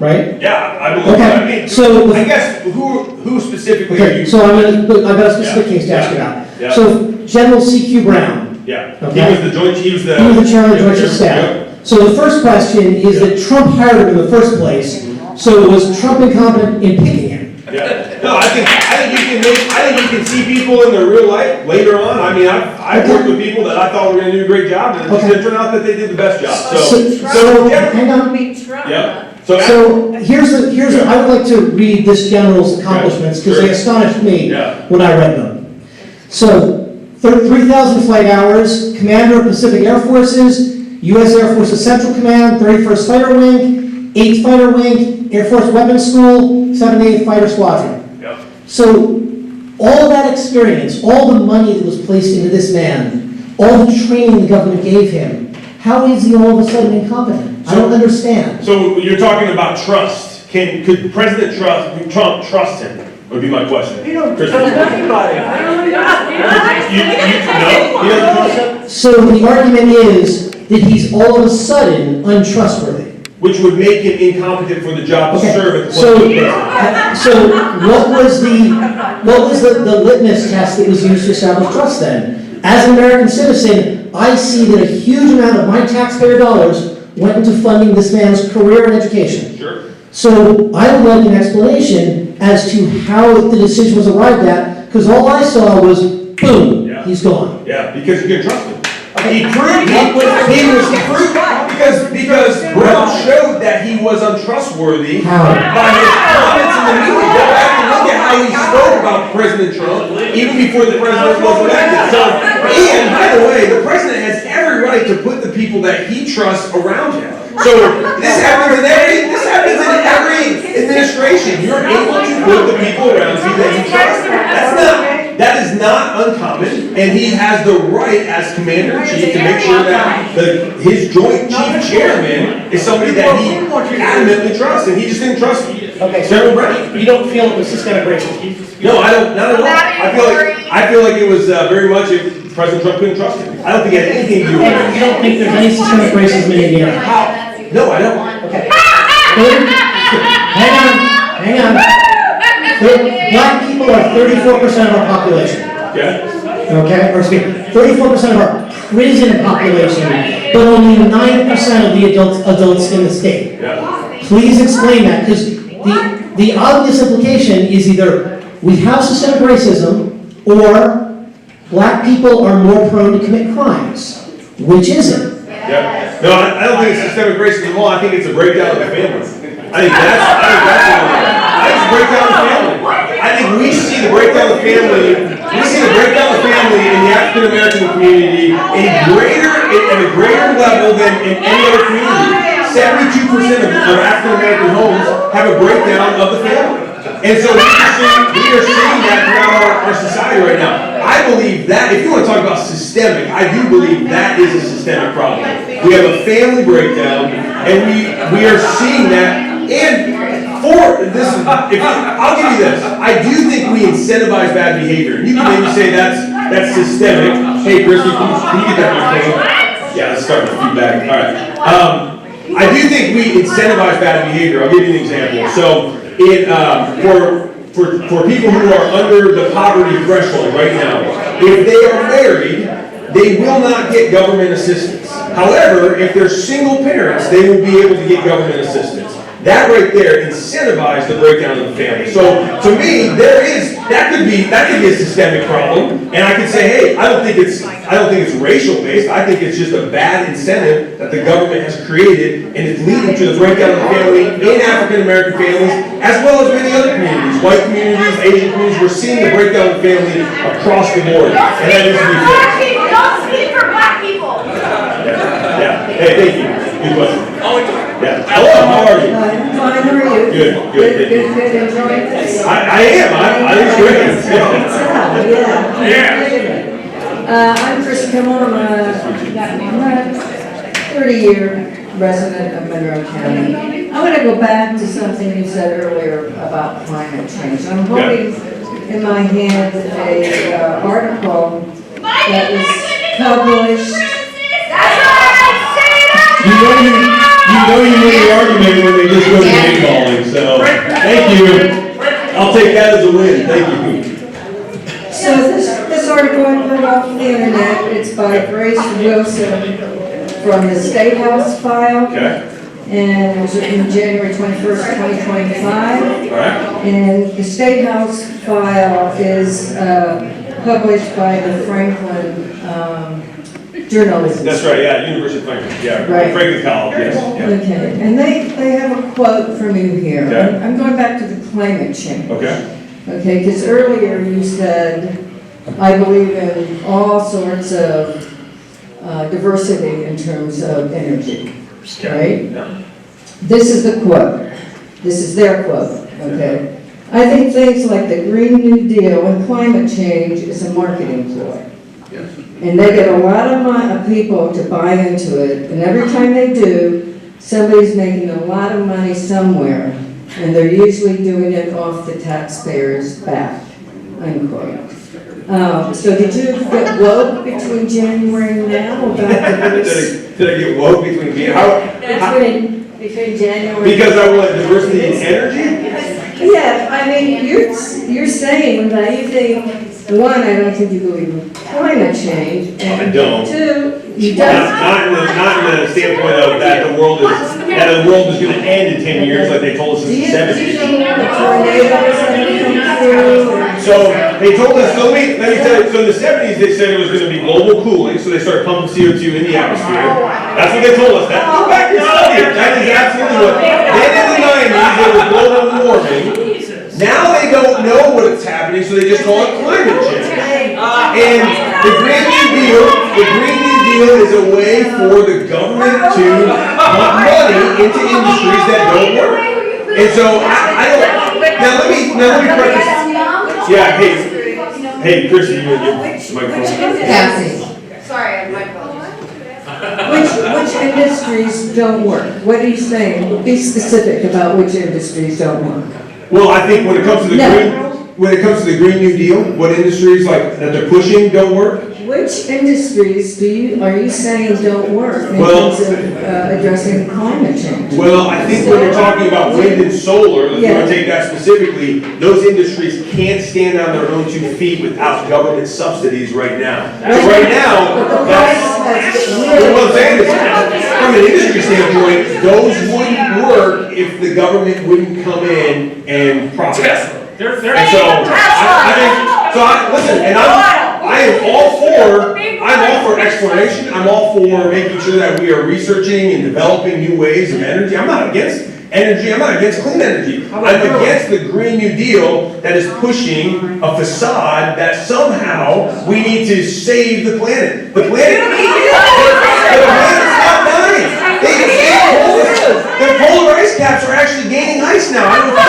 right? Yeah, I believe, Okay, I mean, so- I guess, who specifically are Okay, you? so I've got a specific case to ask you Yeah. about. So General C.Q. Brown, Yeah, Okay. he was the joint, he was the. he was the chairman of the Joint Chiefs of Yeah. Staff. So the first question is that Trump hired him in the first place, so was Trump incompetent in picking him? Yeah, no, I think you can see people in their real life later on. I mean, I've worked with people that I thought were gonna do a great job, and it just didn't turn out that they did the best job, So, hang on. yeah. So here's I would like to read this general's accomplishments because they astonished me Yeah. when I read them. So 3,000 flight hours, commander of Pacific Air Forces, U.S. Air Force's Central Command, 31st Fighter Wing, 8th Fighter Wing, Air Force Weapons School, 78th Fighter Squadron. Yep. So all that experience, all the money that was placed into this man, all the training the government gave him, how is he all of a sudden incompetent? I don't understand. So you're talking about trust. Could President Trump trust him? Would be my question. You don't trust anybody. So the argument is that he's all of a sudden untrustworthy. Which would make him incompetent for the job to Okay, serve at the so, point of president. so what was the litmus test that was used to establish trust then? As an American citizen, I see that a huge amount of my taxpayer dollars went into funding this man's career and education. Sure. So I would like an explanation as to how the decision was arrived at, because all I saw was, boom, Yeah. he's gone. Yeah, because you can trust him. Okay. Because Brown showed that he was untrustworthy How? by his comments in the media. Go back and look at how he spoke about President Trump, even before the president was elected. So, and by the way, the president has every right to put the people that he trusts around him. So this happens in every administration. You're able to put the people around you that you trust. That is not uncommon, and he has the right as commander-in-chief to make sure that his joint chief chairman is somebody that he adamantly trusts, and he just didn't trust Okay, General Brown. you don't feel it was systemic racism? No, I don't, not at all. I feel like it was very much if President Trump couldn't trust him. I don't think it had anything to do with You it. don't think there's any systemic racism in Indiana? No, I don't. Okay. Hang on. Black people are 34% of our population. Okay? Okay, or excuse me, 34% of our prison population, but only 9% of the adults in the state. Yeah. Please explain that, because the obvious implication is either we have systemic racism or black people are more prone to commit crimes. Which is it? Yeah. No, I don't think it's systemic racism at all. I think it's a breakdown of the family. I think that's what it is. I think it's a breakdown of the family. I think we see the breakdown of the family. We see the breakdown of the family in the African American community at a greater level than in any other community. 72% of African American homes have a breakdown of the family. And so we are seeing that throughout our society right now. I believe that, if you want to talk about systemic, I do believe that is a systemic problem. We have a family breakdown, and we are seeing that. And I'll give you this. I do think we incentivize bad behavior. You can maybe say that's systemic. Hey, Christy, can you get that microphone? Yeah, let's start with feedback. All right. I do think we incentivize bad behavior. I'll give you an example. So, for people who are under the poverty threshold right now, if they are married, they will not get government assistance. However, if they're single parents, they will be able to get government assistance. That right there incentivizes the breakdown of the family. So to me, that could be a systemic problem. And I could say, hey, I don't think it's racial based. I think it's just a bad incentive that the government has created, and it's leading to the breakdown of the family in African American families, as well as many other communities, white communities, Asian communities. We're seeing the breakdown of the family across the board, and that needs to be fixed. Don't speak for black people. Yeah. Hey, thank you. Good question. Yeah. Hello, how are you? Fine, how are you? Good. Enjoying this? I am. I think it's great. Yeah. I'm Chris Kimmel. I'm a 30-year resident of Monroe County. I want to go back to something you said earlier about climate change. I'm holding in my hand an article that was published. You know you win the argument when they just go to name calling, so thank you. I'll take that as a win, thank you. So this article I put off the internet, it's by Grace Wilson from the State House file. Okay. And it was written January 21st, 2025. All right. And the State House file is published by the Franklin Journalism. That's right, yeah, University of Franklin, yeah, Right. Franklin College, yes. Yeah. Okay, and they have a quote from you here. Okay. I'm going back to the climate change. Okay. Okay, because earlier you said, I believe in all sorts of diversity in terms of energy, right? Yeah. This is the quote. This is their quote, okay? I think things like the Green New Deal and climate change is a marketing ploy. Yes. And they get a lot of people to buy into it, and every time they do, somebody's making a lot of money somewhere, and they're usually doing it off the taxpayers' back, unquote. So did you get woke between January and now about the Did I get woke between me? between January? Because I want diversity in energy? Yeah, I mean, you're saying that you think, one, I don't think you believe in climate change. And I don't. Two, you don't. Not in the standpoint of that the world is going to end in 10 years like they told us in the 70s. Do you think the tornadoes are going to come through? So they told us, so let me tell you, so in the 70s they said it was going to be global cooling, so they started pumping CO2 in the atmosphere. That's what they told us. That goes back to study. That is absolutely what. Then in the 90s it was global warming. Now they don't know what's happening, so they just call it climate change. And the Green New Deal is a way for the government to pump money into industries that don't work. And so I don't. Now let me preface. Yeah. Hey, Chrissy, you want to get the microphone? Cassie. Sorry, I'm microphone. Which industries don't work? What are you saying? Be specific about which industries don't work. Well, I think when it comes to the Green New Deal, what industries like that they're pushing don't work? Which industries are you saying don't work in Well, terms of addressing climate change? Well, I think when you're talking about wind and solar, if you want to take that specifically, those industries can't stand on their own 2 feet without government subsidies right now. So right now, what I'm saying is, from an industry standpoint, those wouldn't work if the government wouldn't come in and profit. And so, listen, and I am all for exploration. I'm all for making sure that we are researching and developing new ways of energy. I'm not against energy. I'm not against clean energy. I'm against the Green New Deal that is pushing a facade that somehow we need to save the planet. The planet's not dying. The polar ice caps are actually gaining ice now. I don't know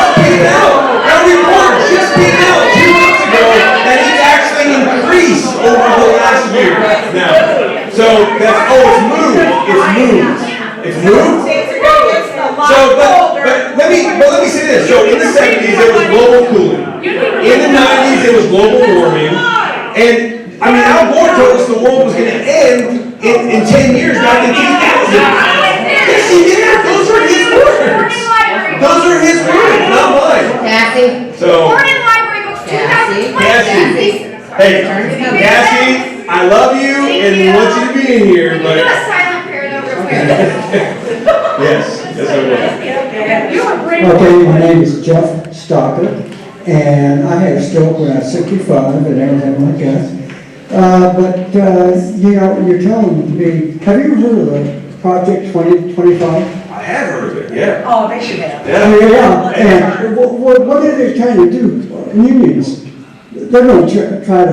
if you know. The report just came out 2 months ago that it's actually increased over the last year. Now, so that's, it's moved. It's moved. So, but let me say this. So in the 70s it was global cooling. In the 90s it was global warming. And I mean, Al Gore told us the world was going to end in 10 years, not in 2000. Yes, he did. Those are his words. Those are his words, not mine. Cassie. So, Cassie. hey, Cassie, I love you and want you to be in here, but. Yes, I will. Okay, my name is Jeff Stalker, and I had a stroke when I was 65 and everything like that. But you're telling me, have you heard of the Project 2025? I have heard of it, yeah. Oh, they should have. Yeah, and what are they trying to do? Unions, they're going to try to.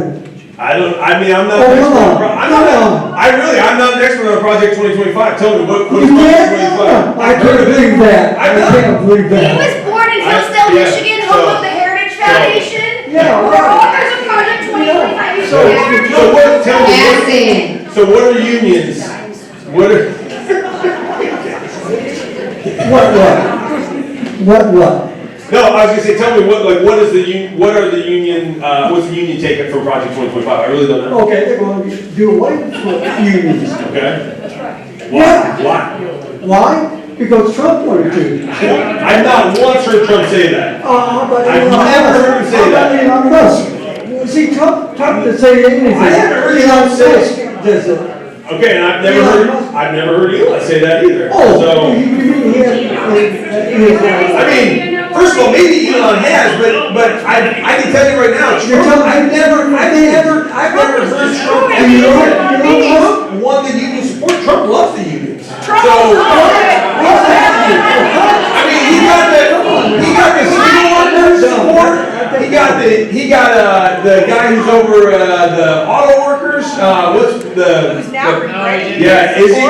I'm not an expert I'm not an expert on Project 2025. Tell me, what is Project 2025? I can't believe that. I can't believe that. He was born in Hillsdale, Michigan, home of the Heritage Foundation. Yeah, We're authors of Project 2025. So what are unions? What? No, I was gonna say, tell me what's the union take for Project 2025? I really don't know. Okay, they're going to do away with unions. Okay. Yeah. Why? Because Trump wanted to. I've not once heard Trump say that. But I've never heard him say that. Elon Musk. See, Trump didn't say anything. I haven't heard Trump say it. Okay, and I've never heard Elon say that either. So, I mean, first of all, maybe Elon has, but I can tell you right now, Trump, I've never heard Trump. Trump won the union support. Trump loves the unions. I mean, he got the steel workers support. He got the guy who's over the auto workers. Who's now yeah, is he?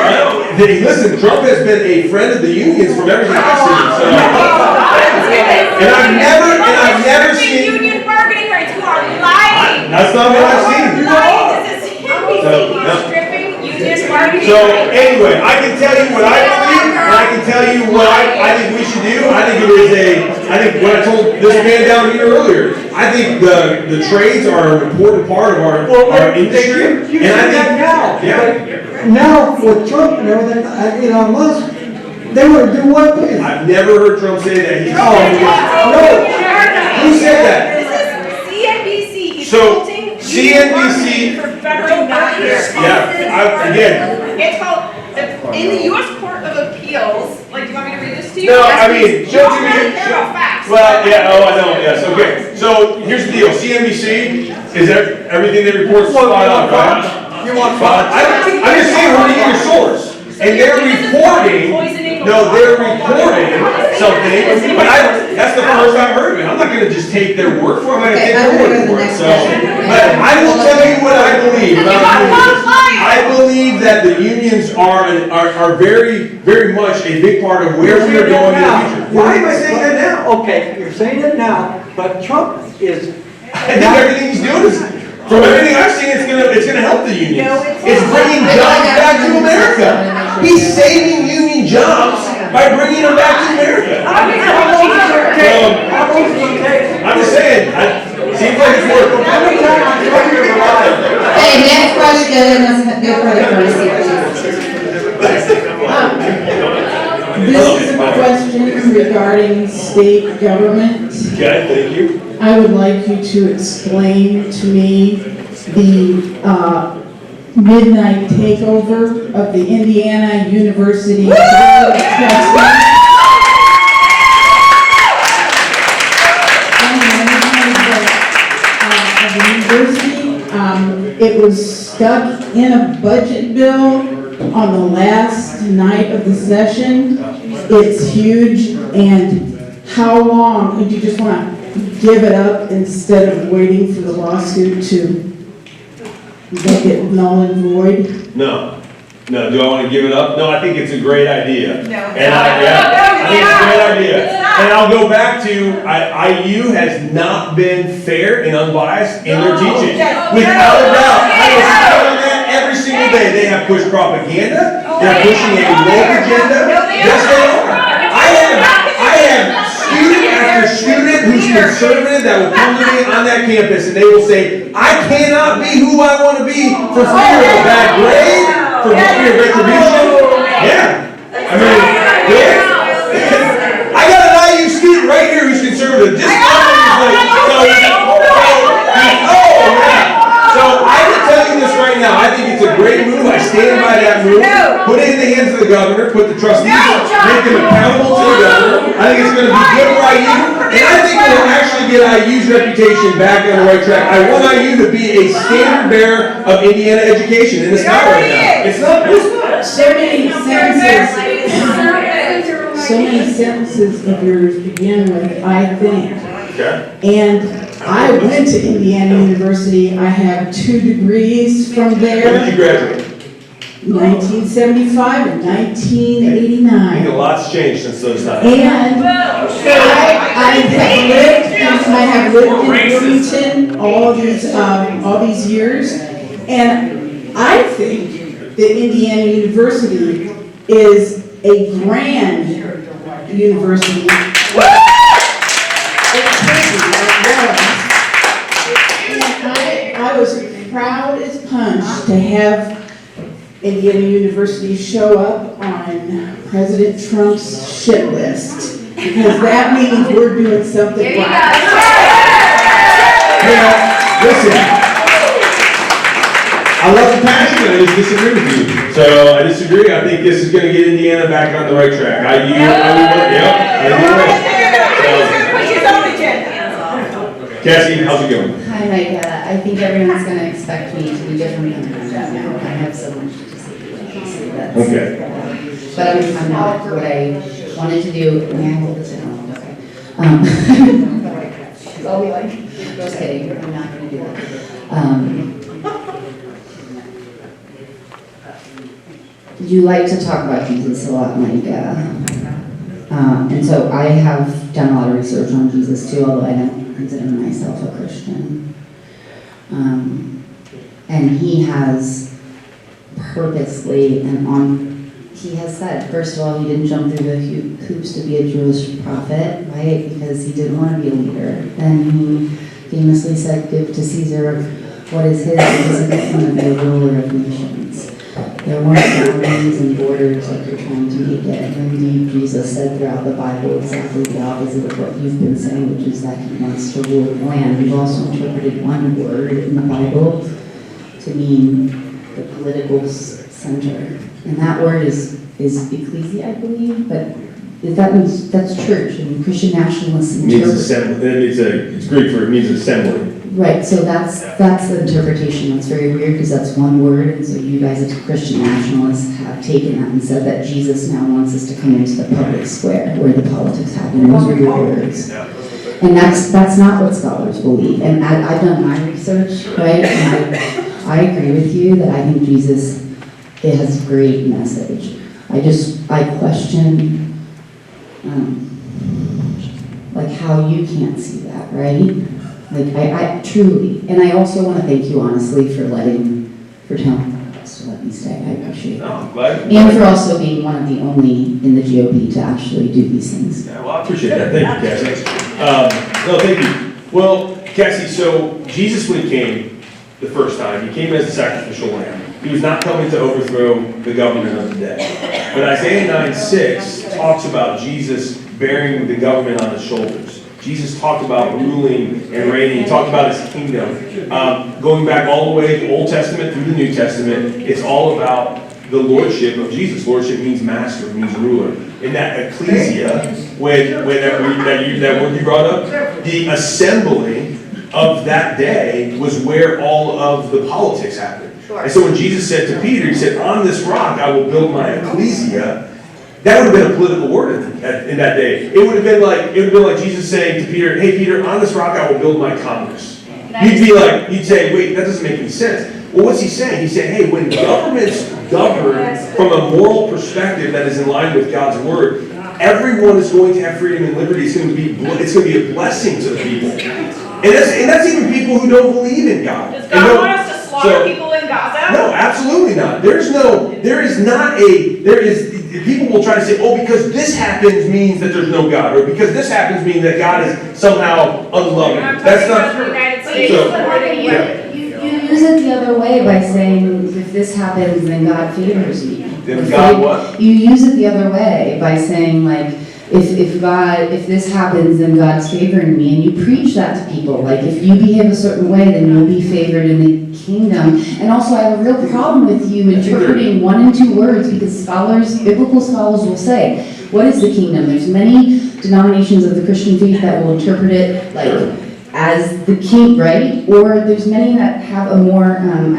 Listen, Trump has been a friend of the unions from everything I've seen. So, and I've never seen union bargaining rights. You are lying. That's not what I've seen. This is him stripping union bargaining. So anyway, I can tell you what I believe, and I can tell you what I think we should do. I think what I told this man down here earlier, I think the trades are an important part of our industry. And I think now with Trump and everything, Elon Musk, they want to do what thing? I've never heard Trump say that. Who said that? This is CNBC. So CNBC. For federal workers. Again. It's called in the U.S. Court of Appeals. Like, do you want me to read this to you? No, I mean, show it to me. Facts. Well, yeah. Oh, I know. Yes. Okay. So here's the deal. CNBC is everything they report is spot on, right? You want I'm just saying we're getting your source. And they're reporting something, but that's the first I've heard of it. I'm not gonna just take their word for it, I'm gonna take their word for it, so. But I will tell you what I believe. I believe that the unions are very, very much a big part of where we are going in the future. Why am I saying that now? Okay, you're saying it now, but Trump is. I think everything he's doing is, from everything I've seen, it's gonna help the unions. It's bringing jobs back to America. He's saving union jobs by bringing them back to America. I'm just saying, seems like it's working. Okay, next question, let's go for the courtesy. This is a question regarding state government. Okay, thank you. I would like you to explain to me the midnight takeover of the Indiana University Board of Trustees. Of the university, It was stuck in a budget bill on the last night of the session. It's huge, and how long, would you just want to give it up instead of waiting for the lawsuit to make it null and void? No. No, do I want to give it up? No, I think it's a great idea. No. And I think it's a great idea. And I'll go back to, IU has not been fair and unbiased in their teaching. Without a doubt. I will stand on that every single day. They have pushed propaganda. They're pushing a woke agenda. Yes, they are. I have student after student who's conservative that will come to me on that campus and they will say, I cannot be who I want to be for fear of a bad grade, for fear of retribution. Yeah. I mean, I got an IU student right here who's conservative. Just So I will tell you this right now. I think it's a great move. I stand by that move. Put it in the hands of the governor. Put the trustees. Make them accountable to the governor. I think it's going to be good for IU. And I think it will actually get IU's reputation back on the right track. I want IU to be a standard bearer of Indiana education. And it's not right now. It's not. So many sentences of yours begin with, I think. Okay. And I went to Indiana University. I have 2 degrees from there. When did you graduate? 1975 and 1989. I think a lot's changed since those times. And I have lived in Bloomington all these years, and I think that Indiana University is a grand university. I was proud as punch to have Indiana University show up on President Trump's shit list, because that means we're doing something right. Listen, I love the passion, I just disagree with you. So I disagree, I think this is gonna get Indiana back on the right track. I Cassie, how's it going? Hi, Micah. I think everyone's going to expect me to be different than I am now. I have so much to say. Okay. But I'm not. What I wanted to do, may I hold this in? Okay. Because I'll be like, just kidding. I'm not going to do that. You like to talk about Jesus a lot, Micah. And so I have done a lot of research on Jesus too, although I don't consider myself a Christian. And he has purposely he has said, first of all, he didn't jump through the hoops to be a Jewish prophet, right? Because he didn't want to be a leader. Then he famously said, give to Caesar what is his, because he didn't want to be a ruler of nations. There weren't boundaries and borders like you're trying to make it. And indeed, Jesus said throughout the Bible exactly the opposite of what you've been saying, which is that he wants to rule the land. We've also interpreted one word in the Bible to mean the political center. And that word is ecclesia, I believe, but that means, that's church, and Christian nationalists interpret. It's Greek for, it means assembly. Right, so that's the interpretation. That's very weird because that's one word, and so you guys as Christian nationalists have taken that and said that Jesus now wants us to come into the public square where the politics happen. Those were your words. And that's not what scholars believe. And I've done my research, right? And I agree with you that I think Jesus, it has a great message. I question like how you can't see that, right? Like, I truly, and I also want to thank you honestly for telling us to let me stay. I appreciate that. I'm glad. And for also being one of the only in the GOP to actually do these things. Yeah, well, I appreciate that. Thank you, Cassie. No, thank you. Well, Cassie, so Jesus, when he came the first time, he came as a sacrificial lamb. He was not coming to overthrow the government of the day. But Isaiah 9:6 talks about Jesus bearing the government on his shoulders. Jesus talked about ruling and reigning. He talked about his kingdom. Going back all the way to Old Testament through the New Testament, it's all about the lordship of Jesus. Lordship means master, it means ruler. In that ecclesia, when that word you brought up, the assembly of that day was where all of the politics happened. And so when Jesus said to Peter, he said, on this rock I will build my ecclesia, that would have been a political word in that day. It would have been like Jesus saying to Peter, hey Peter, on this rock I will build my Congress. You'd say, wait, that doesn't make any sense. Well, what's he saying? He's saying, hey, when governments govern from a moral perspective that is in line with God's word, everyone is going to have freedom and liberty. It's going to be a blessing to the people. And that's even people who don't believe in God. Does God want us to slaughter people in Gaza? No, absolutely not. People will try to say, oh, because this happens means that there's no God, or because this happens means that God is somehow unloving. That's not true. You use it the other way by saying, if this happens, then God favors me. Then God what? You use it the other way by saying, like, if this happens, then God's favoring me, and you preach that to people. Like, if you behave a certain way, then you'll be favored in the kingdom. And also, I have a real problem with you interpreting 1 and 2 words, because biblical scholars will say, what is the kingdom? There's many denominations of the Christian faith that will interpret it like as the king, right? Or there's many that have a more, I don't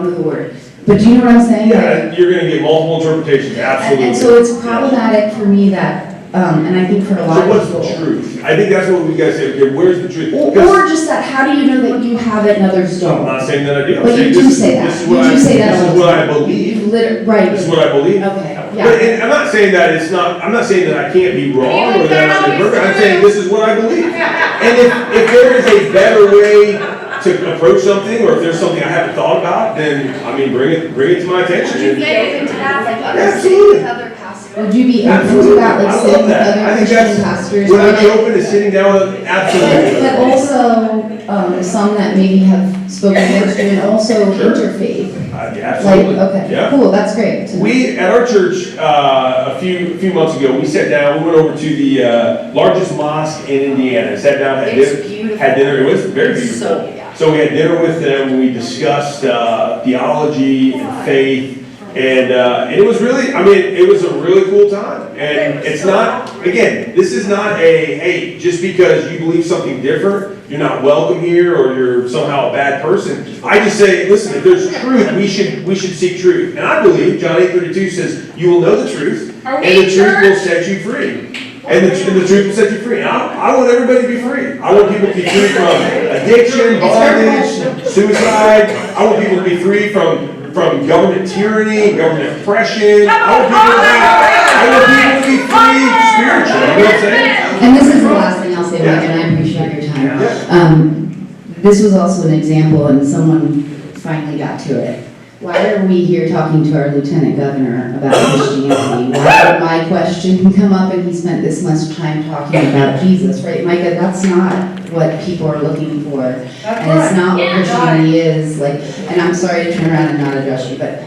know the word. But do you know what I'm saying? Yeah, you're going to get multiple interpretations, absolutely. And so it's problematic for me that, and I think for a lot So what's of people. the truth? I think that's what we got to say. Okay, where's the truth? Or just that, how do you know that you have it and others I'm don't? not saying that I do. I'm But saying you do this say is- that. This is You what do say that This all is the what I time. believe. Right. This is what I believe. Okay, But, yeah. and I'm not saying that it's not, I'm not saying that I can't be wrong or that I'm imperfect. I'm saying this is what I believe. And if there is a better way to approach something, or if there's something I haven't thought about, then, I mean, bring it to my attention. Would you be open to that, like Absolutely. other pastors? Would you be open to that, like I sitting love with that. other I think Christian pastors? would I be Like- open to sitting down with, absolutely. But also, some that maybe have spoken against you, and also interfaith. Yeah, absolutely. Like, okay, Yeah. cool, that's great. We, at our church, a few months ago, we sat down, we went over to the largest mosque in Indiana, sat down, had dinner, it was very beautiful. So we had dinner with them, we discussed theology and faith, and it was really, I mean, it was a really cool time. And it's not, again, this is not hey, just because you believe something different, you're not welcome here, or you're somehow a bad person. I just say, listen, if there's truth, we should seek truth. And I believe, John 8:32 says, you will know the truth, and the truth will set you free. And the truth will set you free. And I want everybody to be free. I want people to be free from addiction, bondage, suicide. I want people to be free from government tyranny, government oppression. I want people to be free spiritually. You know what I'm saying? And this is the last thing I'll say, Mike, and I appreciate your time. This was also an example, and someone finally got to it. Why are we here talking to our Lieutenant Governor about Christianity? Why did my question come up and he spent this much time talking about Jesus, right? Micah, that's not what people are looking for. And it's not what Christianity is. Like, and I'm sorry to turn around and not address you, but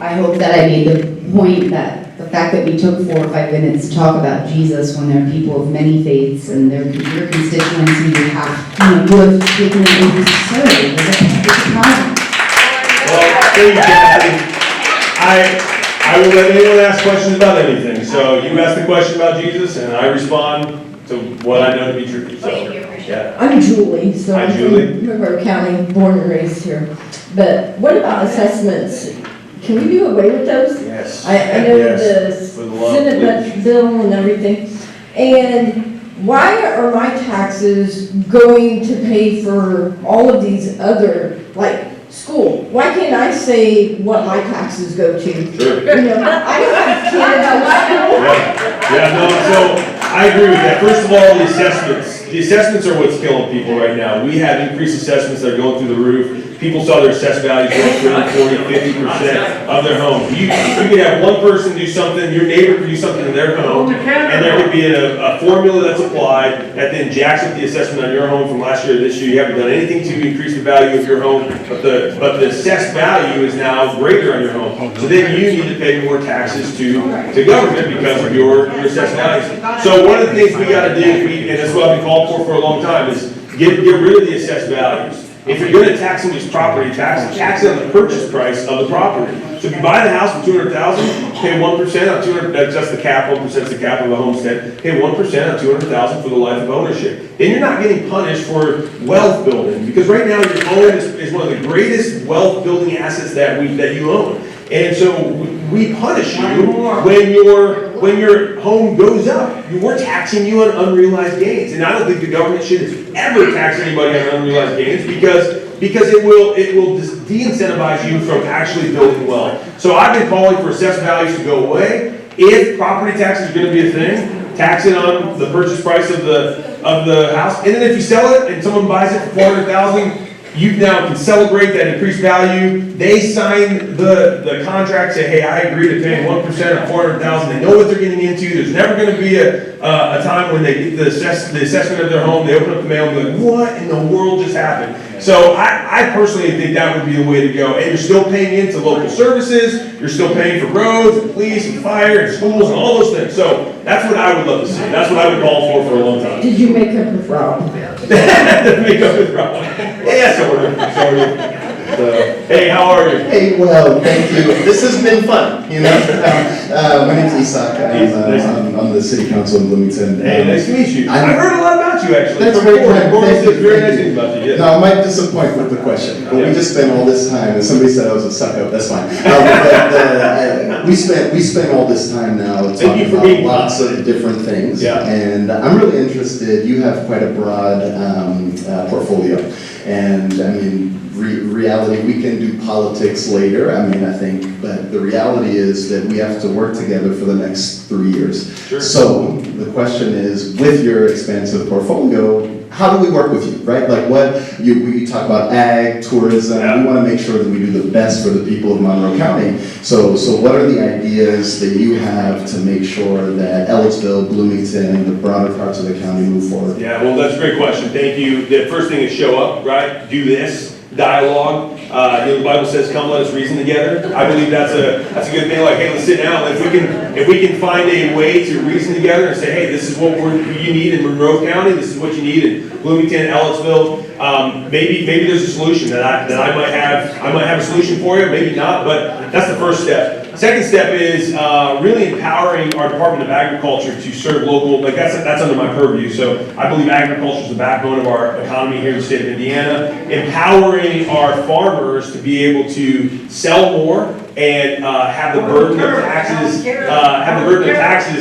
I hope that I made the point that the fact that we took 4 or 5 minutes to talk about Jesus when there are people of many faiths and they're your constituents who you have taken it into serve is a problem. Well, thank you, Kathy. I will let anyone ask questions about anything. So you ask the question about Jesus, and I respond to what I know to be true. So, yeah. I'm Julie, so Hi, I'm Julie. from Monroe County, born and raised here. But what about assessments? Can we do away with those? Yes. I know Yes. For the love of Senate liberty. bill and everything. And why are my taxes going to pay for all of these other, like, school? Why can't I say what my taxes go to? Sure. You know, I don't have kids in school. Yeah, no, so I agree with that. First of all, the assessments. The assessments are what's killing people right now. We have increased assessments that are going through the roof. People saw their assessed values go up 30, 40, 50% of their home. You could have one person do something, your neighbor could do something in their home, and there could be a formula that's applied that then jacks up the assessment on your home from last year to this year. You haven't done anything to increase the value of your home, but the assessed value is now greater on your home. So then you need to pay more taxes to government because of your assessed values. So one of the things we got to do, and that's what I've been called for a long time, is get rid of the assessed values. If you're gonna tax somebody's property, tax it on the purchase price of the property. So if you buy the house for $200,000, pay 1% on 200, that's just the cap, 1% is the cap of a homestead, pay 1% on 200,000 for the life of ownership. Then you're not getting punished for wealth building, because right now your home is one of the greatest wealth building assets that you own. And so we punish you when your home goes up. We're taxing you on unrealized gains. And I don't think the government should ever tax anybody on unrealized gains because it will de-incentivize you from actually building wealth. So I've been calling for assessed values to go away. If property taxes are gonna be a thing, tax it on the purchase price of the house. And then if you sell it and someone buys it for $400,000, you now can celebrate that increased value. They sign the contract, say, hey, I agree to pay 1% of $400,000. They know what they're getting into. There's never going to be a time when they get the assessment of their home, they open up the mail and be like, what in the world just happened? So I personally think that would be the way to go. And you're still paying into local services. You're still paying for roads and police and fire and schools and all those things. So that's what I would love to see. That's what I would call for a long time. Did you make up with Rob? Make up with Rob. Yeah, sorry. Hey, how are you? Hey, well, thank you. This has been fun, you know. My name's Isak. I'm on the city council in Bloomington. Hey, nice to meet you. I've heard a lot about you, actually. That's very kind. Thank you. Very nice things about you. Now, I might disappoint with the question, but we just spent all this time, and somebody said I was a suck-up, that's fine. We spent all this time now talking about lots of different things, and I'm really interested. You have quite a broad portfolio, and I mean, reality, we can do politics later, I mean, I think, but the reality is that we have to work together for the next 3 years. Sure. So the question is, with your expansive portfolio, how do we work with you, right? Like we talk about ag, tourism, we want to make sure that we do the best for the people of Monroe County. So what are the ideas that you have to make sure that Ellettsville, Bloomington, the broader parts of the county move forward? Yeah, well, that's a great question. Thank you. The first thing is show up, right? Do this. Dialogue. The Bible says, "Come, let us reason together." I believe that's a good thing. Like, hey, let's sit down. If we can find a way to reason together and say, hey, this is what you need in Monroe County. This is what you need in Bloomington, Ellettsville. Maybe there's a solution that I might have a solution for you. Maybe not, but that's the first step. Second step is really empowering our Department of Agriculture to serve local, like that's under my purview. So I believe agriculture is the backbone of our economy here in the state of Indiana. Empowering our farmers to be able to sell more and have the burden of taxes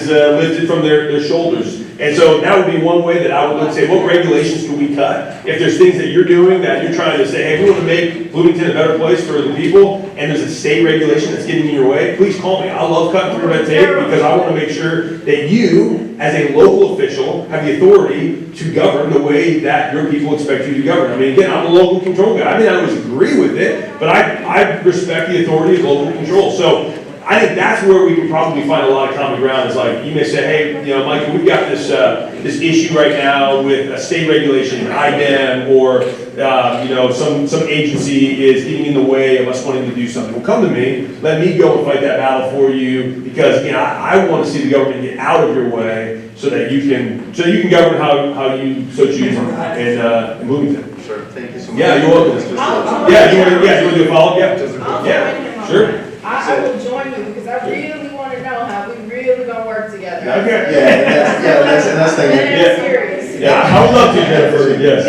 lifted from their shoulders. And so that would be one way that I would say, what regulations can we cut? If there's things that you're doing that you're trying to say, hey, we want to make Bloomington a better place for the people, and there's a state regulation that's getting in your way, please call me. I love cutting through red tape because I want to make sure that you, as a local official, have the authority to govern the way that your people expect you to govern. I mean, again, I'm a local control guy. I mean, I always agree with it, but I respect the authority of local control. So I think that's where we can probably find a lot of common ground. Is like, you may say, hey, you know, Michael, we've got this issue right now with a state regulation, IDEM, or some agency is getting in the way of us wanting to do something. Well, come to me. Let me go and fight that battle for you, because again, I want to see the government get out of your way so that you can govern how you so choose in Bloomington. Sure. Thank you so much. Yeah, you're welcome. You want to do a follow-up? Yeah. Sure. I will join you because I really want to know how we really gonna work together. Okay. That's the serious. Yeah, I would love to, Jennifer. Yes.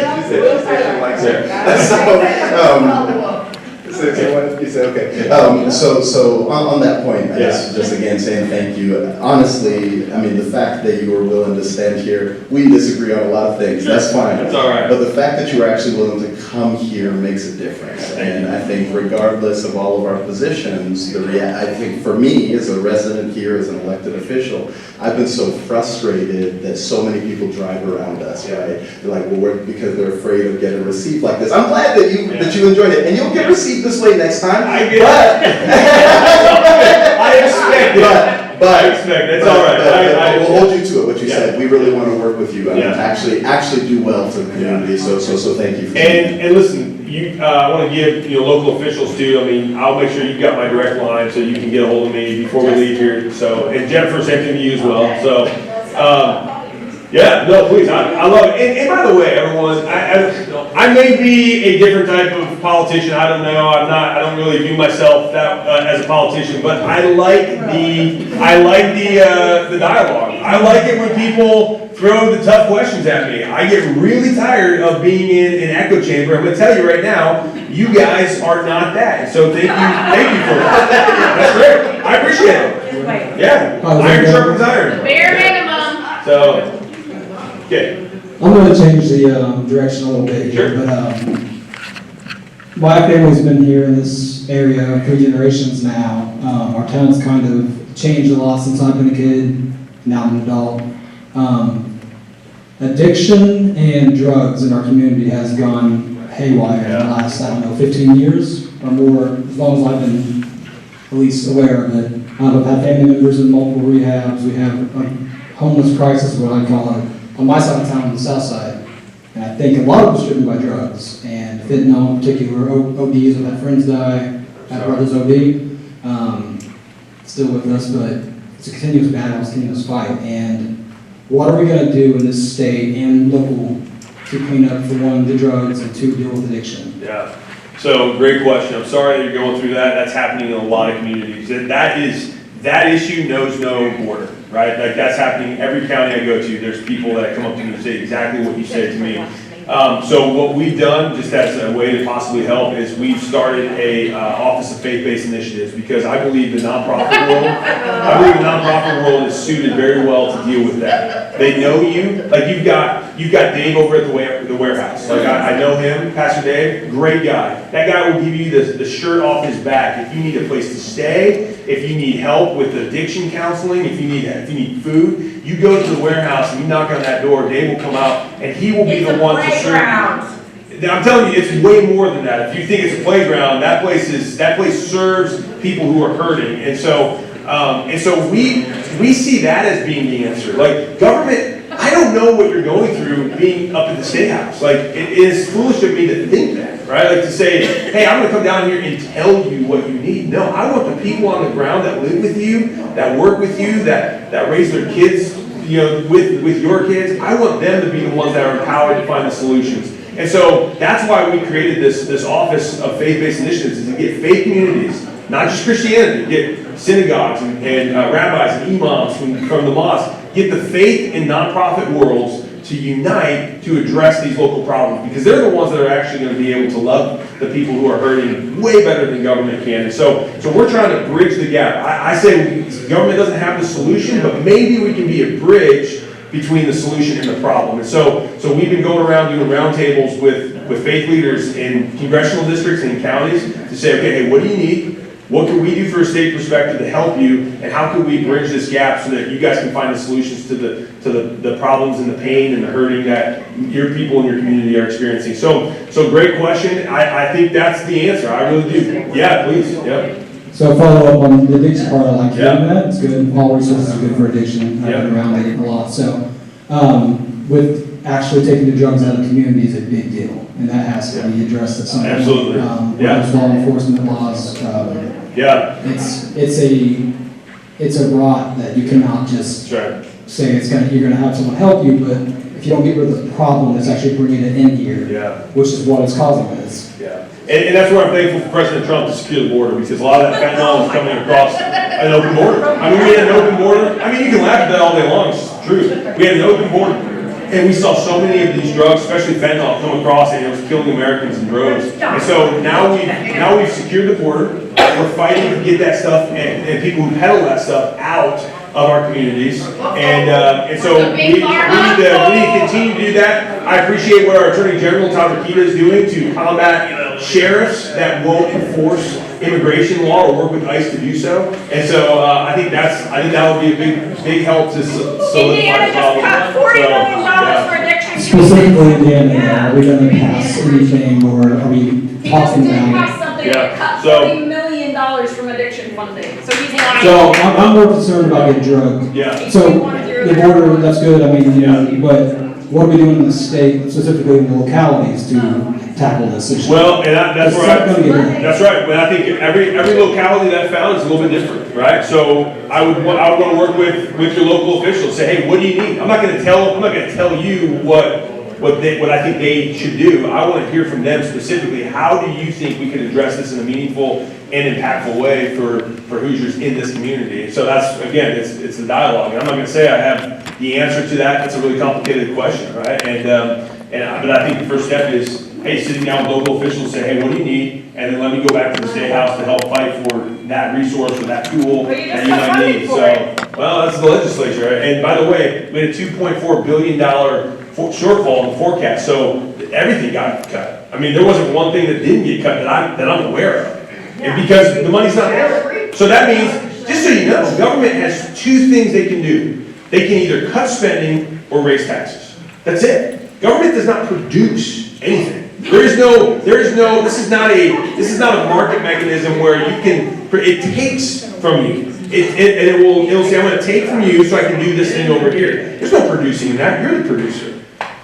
You said okay. So on that point, I guess just again saying thank you. Honestly, I mean, the fact that you were willing to stand here, we disagree on a lot of things. That's fine. That's all right. But the fact that you were actually willing to come here makes a difference. And I think regardless of all of our positions, I think for me as a resident here, as an elected official, I've been so frustrated that so many people drive around us, right? They're like, well, because they're afraid of getting received like this. I'm glad that you enjoyed it, and you'll get received this way next time. I expect it. But I expect it. It's all right. We'll hold you to it. What you said. We really want to work with you and actually do well for the community. So thank you. And listen, I want to give local officials too. I mean, I'll make sure you've got my direct line so you can get a hold of me before we leave here. So, and Jennifer, same thing to you as well. So, Yeah, no, please, I love it. And by the way, everyone, I may be a different type of politician, I don't know, I don't really view myself that, as a politician, but I like the dialogue. I like it when people throw the tough questions at me. I get really tired of being in an echo chamber. I'm gonna tell you right now, you guys are not that. And so thank you for that. That's great, I appreciate it. Yeah, iron sharpens iron. Bare minimum. So, okay. I'm going to change the direction a little bit here, but my family's been here in this area 3 generations now. Our town's kind of changed a lot since I've been a kid, now I'm an adult. Addiction and drugs in our community has gone haywire in the last, 15 years or more, as long as I've been at least aware of it. I've had family members in multiple rehabs. We have a homeless crisis, what I call it, on my side of town on the south side. And I think a lot of it's driven by drugs and fentanyl in particular, ODs. I've had friends die, had brothers OD, still with us, but it's a continuous battle, it's a continuous fight. And what are we going to do in this state and local to clean up, for one, the drugs, and two, deal with addiction? Yeah. So great question. I'm sorry that you're going through that. That's happening in a lot of communities. That issue knows no border, right? Like that's happening in every county I go to. There's people that come up to me and say exactly what you said to me. So what we've done, just as a way to possibly help, is we've started a Office of Faith-Based Initiatives, because I believe the nonprofit world is suited very well to deal with that. They know you, like you've got Dave over at the warehouse. Like I know him, Pastor Dave, great guy. That guy will give you the shirt off his back if you need a place to stay, if you need help with addiction counseling, if you need food. You go to the warehouse and you knock on that door, Dave will come out and he will be the one to serve you. I'm telling you, it's way more than that. If you think it's a playground, that place serves people who are hurting. And so we see that as being the answer. Like government, I don't know what you're going through being up at the State House. Like it is foolish of me to think that, right? Like to say, hey, I'm gonna come down here and tell you what you need. No, I want the people on the ground that live with you, that work with you, that raise their kids, with your kids. I want them to be the ones that are empowered to find the solutions. And so that's why we created this Office of Faith-Based Initiatives, is to get faith communities, not just Christianity, get synagogues and rabbis and imams from the mosque, get the faith and nonprofit worlds to unite to address these local problems, because they're the ones that are actually going to be able to love the people who are hurting way better than government can. And so we're trying to bridge the gap. I say government doesn't have the solution, but maybe we can be a bridge between the solution and the problem. And so we've been going around doing roundtables with faith leaders in congressional districts and in counties to say, okay, hey, what do you need? What can we do for a state perspective to help you, and how can we bridge this gap so that you guys can find the solutions to the problems and the pain and the hurting that your people in your community are experiencing? So great question. I think that's the answer. I really do. Yeah, please. Yeah. So follow up on the addiction part, I like hearing that. It's good. All resources are good for addiction. I've been around it a lot. So with actually taking the drugs out of the community is a big deal, and that has to be addressed at some point. Absolutely. There's law enforcement laws. It's a rot that you cannot just say you're gonna have someone help you, but if you don't get rid of the problem that's actually bringing it in here, which is what it's causing this. Yeah. And that's where I'm thankful for President Trump to secure the border, because a lot of that fentanyl is coming across an open border. I mean, we had an open border. I mean, you can laugh at that all day long. It's true. We had an open border, and we saw so many of these drugs, especially fentanyl, come across, and it was killing Americans in droves. And so now we've secured the border. We're fighting to get that stuff and people who peddle that stuff out of our communities. And so we need to continue to do that. I appreciate what our Attorney General, Todd Rokita, is doing to combat sheriffs that won't enforce immigration law or work with ICE to do so. And so I think that would be a big help to solidify the problem. Cut $40 million for addiction. Specifically, Indiana, are we going to pass anything, or are we talking about? Cut $40 million from addiction funding. So he's lying. So I'm more concerned about getting drugged. Yeah. So the border, that's good. I mean, but what are we doing in the state, specifically in the localities, to tackle this issue. Well, and that's It's where not gonna get done. that's right, but I think every locality that I found is a little bit different, right? So I would want to work with your local officials, say, hey, what do you need? I'm not gonna tell you what I think they should do. I want to hear from them specifically, how do you think we can address this in a meaningful and impactful way for Hoosiers in this community? So that's, again, it's a dialogue. I'm not gonna say I have the answer to that. It's a really complicated question, right? But I think the first step is, hey, sitting down with local officials, say, hey, what do you need? And then let me go back to the State House to help fight for that resource or that tool But you that just you got might funding need. for So, it. well, that's the legislature. Right? And by the way, we had a $2.4 billion shortfall in the forecast. So everything got cut. I mean, there wasn't one thing that didn't get cut that I'm aware of. And because the money's not there. So that means, just so you know, government has two things they can do. They can either cut spending or raise taxes. That's it. Government does not produce anything. This is not a market mechanism where it takes from you. It'll say, I'm gonna take from you so I can do this thing over here. There's no producing in that, you're the producer.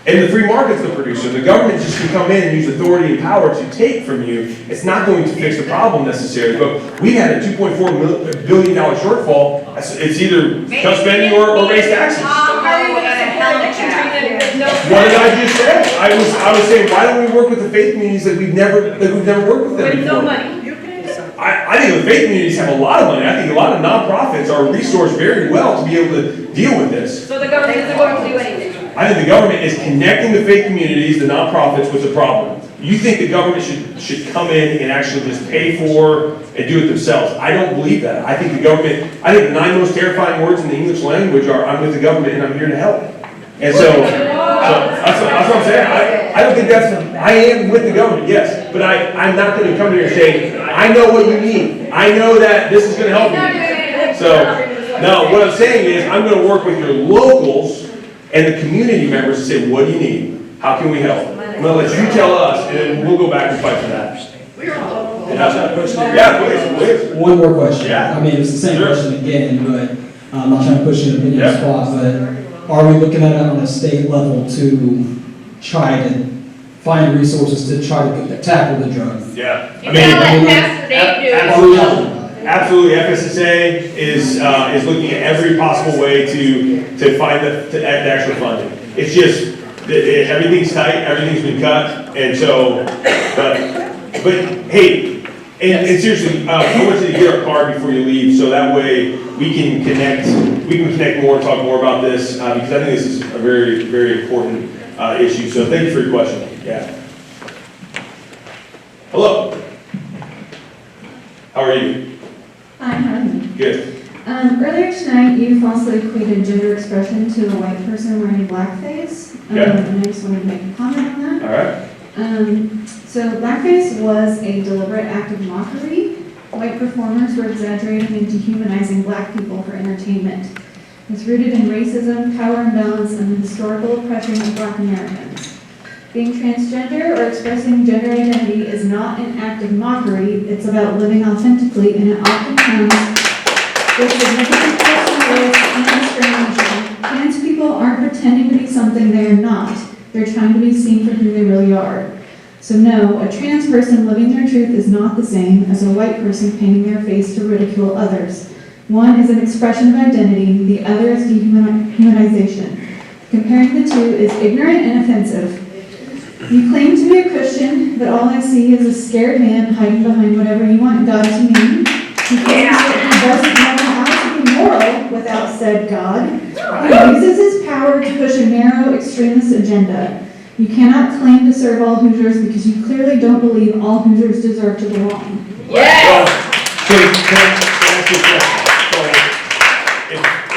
And the free market's the producer. The government just can come in and use authority and power to take from you. It's not going to fix the problem necessarily. But we had a $2.4 billion shortfall. It's either cut spending or raise taxes. What did I just say? I was saying, why don't we work with the faith communities that we've never worked with them before? With no money. I think the faith communities have a lot of money. I think a lot of nonprofits are resourced very well to be able to deal with this. So the government isn't going to do anything. I think the government is connecting the faith communities, the nonprofits, with the problem. You think the government should come in and actually just pay for and do it themselves. I don't believe that. I think the 9 most terrifying words in the English language are, I'm with the government and I'm here to help. And so that's what I'm saying. I don't think I am with the government, yes, but I'm not going to come here and say, I know what you need. I know that this is going to help you. So, no, what I'm saying is, I'm going to work with your locals and the community members to say, what do you need? How can we help? I'm going to let you tell us, and then we'll go back and fight for that. Yeah, please. One more question. Yeah. I mean, it's the same Sure. question again, but I'm not trying to push an opinion spot, but are we looking at it on a state level to try to find resources to try to tackle the drug? Yeah. You gotta let Pastor Dave do it. Absolutely, FSSA is looking at every possible way to find the extra funding. It's just, everything's tight, everything's been cut, and so, but hey, and seriously, I want you to get our card before you leave, so that way we can connect more, talk more about this, because I think this is a very, very important issue, so thank you for your question, yeah. Hello. How are you? Hi, how are you? Good. Earlier tonight, you falsely equated gender expression to a white person wearing blackface. Okay. And I just wanted to make a comment on that. All right. So blackface was a deliberate act of mockery. White performers were exaggerating and dehumanizing black people for entertainment. It's rooted in racism, power imbalance, and the historical oppression of black Americans. Being transgender or expressing gender identity is not an act of mockery, it's about living authentically, and it often comes with significant personal risk and discrimination. Trans people aren't pretending to be something they are not. They're trying to be seen for who they really are. So no, a trans person living their truth is not the same as a white person painting their face to ridicule others. One is an expression of identity, the other is dehumanization. Comparing the two is ignorant and offensive. You claim to be a Christian, but all I see is a scared man hiding behind whatever you want God to mean. He claims that he doesn't know how to be moral without said God. He uses his power to push a narrow extremist agenda. You cannot claim to serve all Hoosiers because you clearly don't believe all Hoosiers deserve to belong. Yes! Can I ask you a question? So,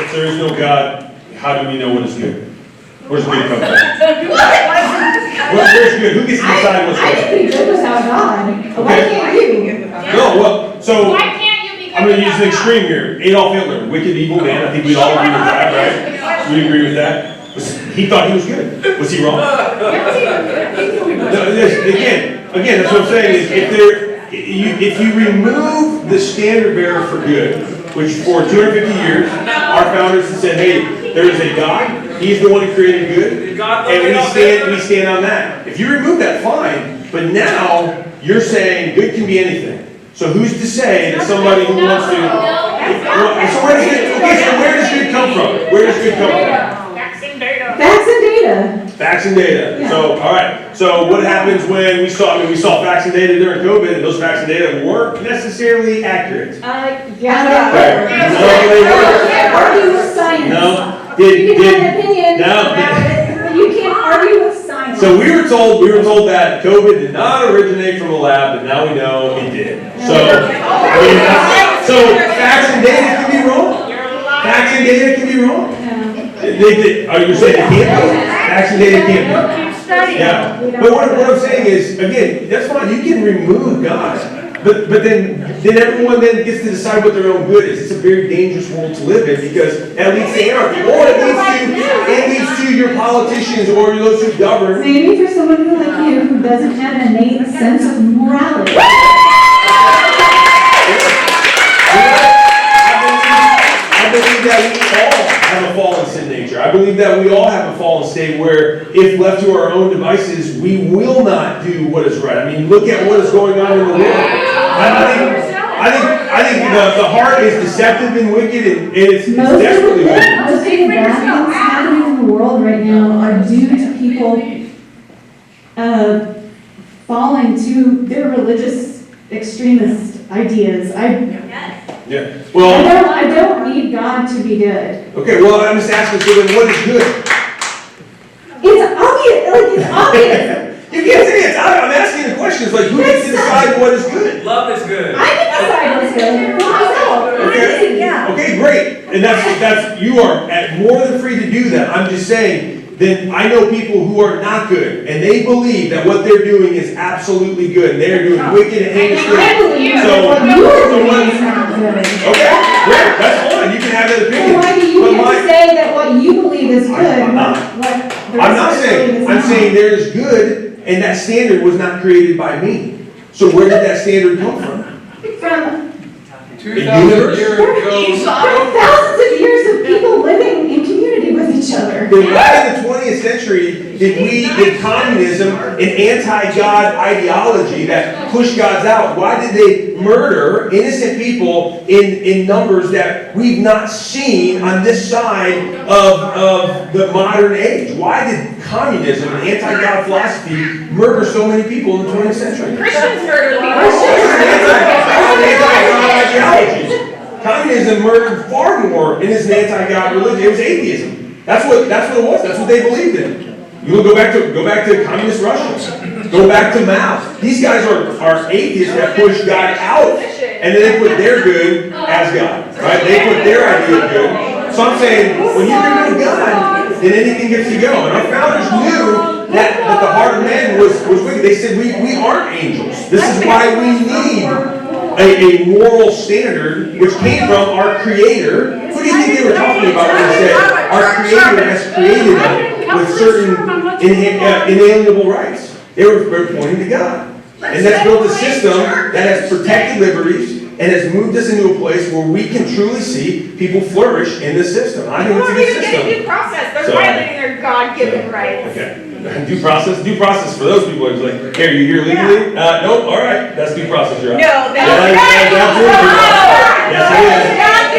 if there is no God, how do we know what is good? Where's good come from? Where's good? Who gets to decide what's I good? can be good without God. Why can't you? No, well, so, Why can't you be good I'm gonna use without an extreme here. Adolf Hitler, wicked, evil man. I think we'd all agree with that, right? We agree with that. He thought he was good. Was he wrong? No, again, that's what I'm saying is if you remove the standard bearer for good, which for 250 years, our founders have said, hey, there is a God, he's the one who created good, and we stand on that. If you remove that, fine, But now, you're saying good can be anything. So who's to say that somebody who wants to... So where does good come from? Where does good come from? Facts and data. Facts and data. Facts and data. Yeah. So, all right. So what happens when we saw facts and data during COVID, and those facts and data weren't necessarily accurate? Yeah. No, they weren't. Argue with science. No. You can have an opinion No. about it, but you can't argue with science. So we were told that COVID did not originate from a lab, but now we know it did. So, I mean, so facts and data can be wrong. Facts and data can be wrong. Are you saying it can't be? Facts and data can't be. Yeah. But what I'm saying is, again, that's fine. You can remove God. But then everyone then gets to decide what their own good is. It's a very dangerous world to live in because that leads to anarchy, or it leads to your politicians or those who govern. Maybe for someone like you who doesn't have an innate sense of morality. I believe that we all have a fallen sin nature. I believe that we all have a fallen state where, if left to our own devices, we will not do what is right. I mean, look at what is going on in the world. I think the heart is deceptive and wicked, and it's desperately wicked. Most of the bad things happening in the world right now are due to people falling to their religious extremist ideas. Yeah. Well, I don't need God to be good. okay. Well, I'm just asking. So then, what is good? It's obvious. Like it's obvious. You can't say it's. I'm asking the questions like, who gets to decide what is good? Love is good. I can decide what's good for myself. Okay. Yeah. Okay, great. And that's you are more than free to do that. I'm just saying. Then I know people who are not good, and they believe that what they're doing is absolutely good. And they're doing wicked and heinous things. I believe that what you're doing is not good. Okay, great. That's fine. You can have that opinion. Why do you get to say that what you believe is good? I'm not. I'm not saying. I'm saying there's good, and that standard was not created by me. So where did that standard come from? From 2,000 years from thousands of years of people living in community with each other. Then why in the 20th century did communism, an anti-God ideology that pushed gods out, why did they murder innocent people in numbers that we've not seen on this side of the modern age? Why did communism, an anti-God philosophy, murder so many people in the 20th century? Christians murder people. Communism murdered far more, and it's an anti-God religion. It was atheism. That's what it was. That's what they believed in. You will go back to communist Russia. Go back to Mao. These guys are atheists that push God out, and then they put their good as God. Right? They put their idea of good. So I'm saying, when you remove God, then anything gets to go. And our founders knew that the heart of man was wicked. They said we aren't angels. This is why we need a moral standard which came from our Creator. Who do you think they were talking about when they said our Creator has created us with certain inalienable rights? They were pointing to God. And that's built a system that has protected liberties and has moved us into a place where we can truly see people flourish in this system. I think it's a good system. Due process. They're violating their God-given rights. Okay. Due process for those people is like, hey, are you here legally? Nope, all right, that's due process, you're out. No, that's right.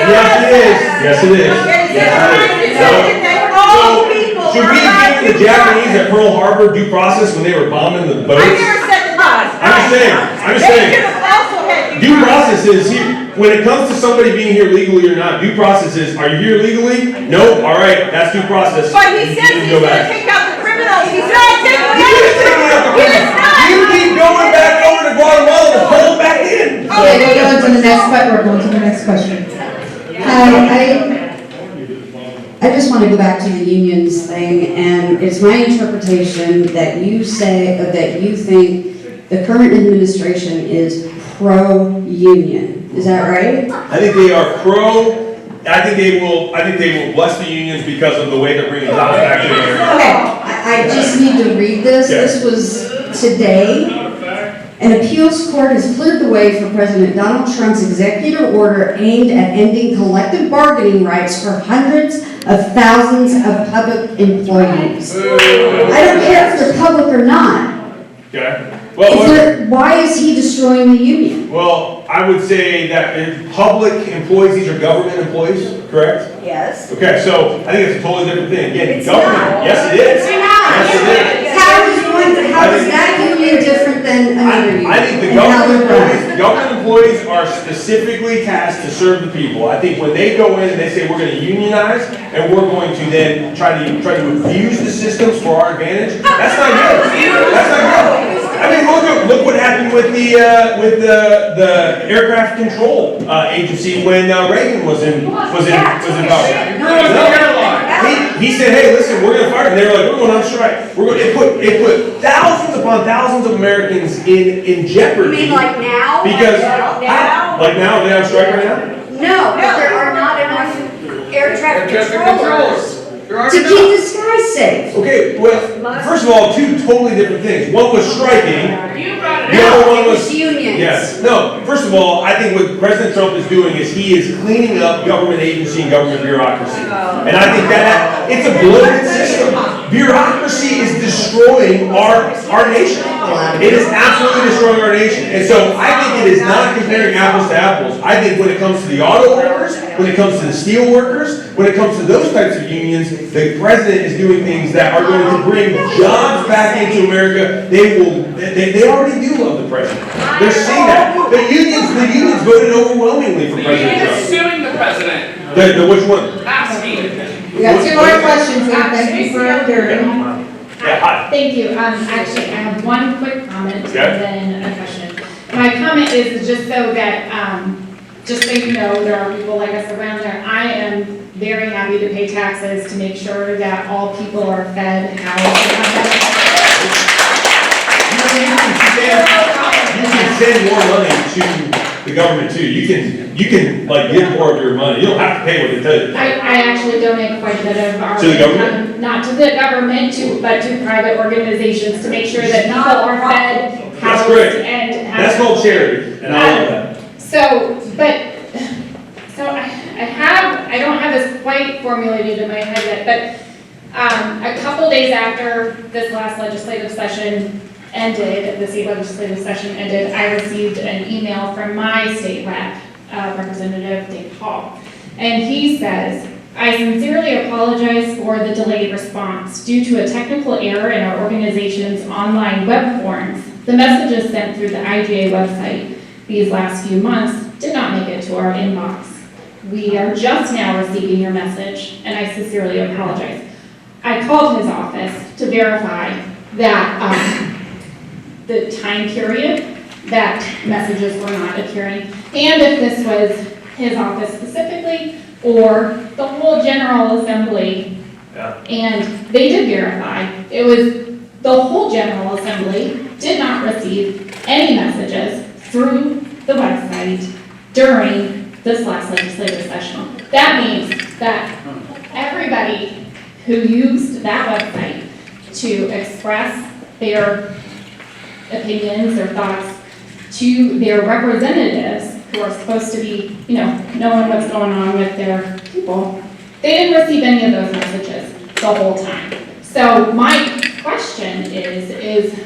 Yes, it is. Yes, it is. Should we have given the Japanese at Pearl Harbor due process when they were bombing the boats? I never said the laws. I'm just saying. Due process is here. When it comes to somebody being here legally or not, due process is, are you here legally? Nope, all right, that's due process. But he says he's going to take out the criminals. He's not taking out the criminals. You keep going back over to Guatemala to pull them back in. Okay, we're going to the next question. I just want to go back to the unions thing, and it's my interpretation that you say, that you think the current administration is pro-union. Is that right? I think they are I think they will bless the unions because of the way they're bringing jobs back to America. Okay, I just need to read this. Okay. This was today. An appeals court has cleared the way for President Donald Trump's executive order aimed at ending collective bargaining rights for hundreds of thousands of public employees. I don't care if they're public or not. Okay. Why is he destroying the union? Well, I would say that in public employees, these are government employees, correct? Yes. Okay, so I think it's a totally different thing. Again, It's government, not. yes it is. It's not. Yes it is. How is that union different than another union? I think the And how government they're employees, run? government employees are specifically tasked to serve the people. I think when they go in and they say, we're gonna unionize, and we're going to then try to abuse the systems for our advantage, that's not good. That's not good. I mean, look what happened with the aircraft control agency when Reagan was in power. He said, hey, listen, we're gonna fire, and they were like, we're going on strike. It put thousands upon thousands of Americans in jeopardy. You mean like now? Because, Like now? are they on strike right now? No, but there are not enough air traffic controllers to To keep the skies safe. Okay, well, first of all, two totally different things. One was striking. You brought it The up. other one was It's unions. Yes. No, first of all, I think what President Trump is doing is he is cleaning up government agency and government bureaucracy. And I think that it's a bloated system. Bureaucracy is destroying our nation. It is absolutely destroying our nation. And so I think it is not comparing apples to apples. I think when it comes to the auto workers, when it comes to the steel workers, when it comes to those types of unions, the president is doing things that are going to bring jobs back into America. They already do love the president. They're seeing that. The unions voted overwhelmingly for The President union is Trump. suing the president. Which one? Asking. We got two more questions, and thank you for adhering. Yeah, hi. Thank you. Actually, I have one quick comment Okay. and then a question. My comment is just so that, just so you know, there are people like us around there. I am very happy to pay taxes to make sure that all people are fed, housed, and You can send more money to the government too. You can like give more of your money. You don't have to pay what they tell you. I actually donate quite a bit of our To the government? income, not to the government, but to private organizations to make sure that people are fed, That's housed, great. and That's called charity, and I love that. So I don't have this quite formulated in my head yet, but a couple days after this last legislative session ended, the state legislative session ended, I received an email from my state rep, Representative Dave Hall. And he says, I sincerely apologize for the delayed response. Due to a technical error in our organization's online web forms, the messages sent through the IGA website these last few months did not make it to our inbox. We are just now receiving your message, and I sincerely apologize. I called his office to verify that the time period that messages were not appearing, and if this was his office specifically or the whole General Assembly. Yeah. And they did verify. It was the whole General Assembly did not receive any messages through the website during this last legislative session. That means that everybody who used that website to express their opinions, their thoughts to their representatives who are supposed to be, knowing what's going on with their people, they didn't receive any of those messages the whole time. So my question is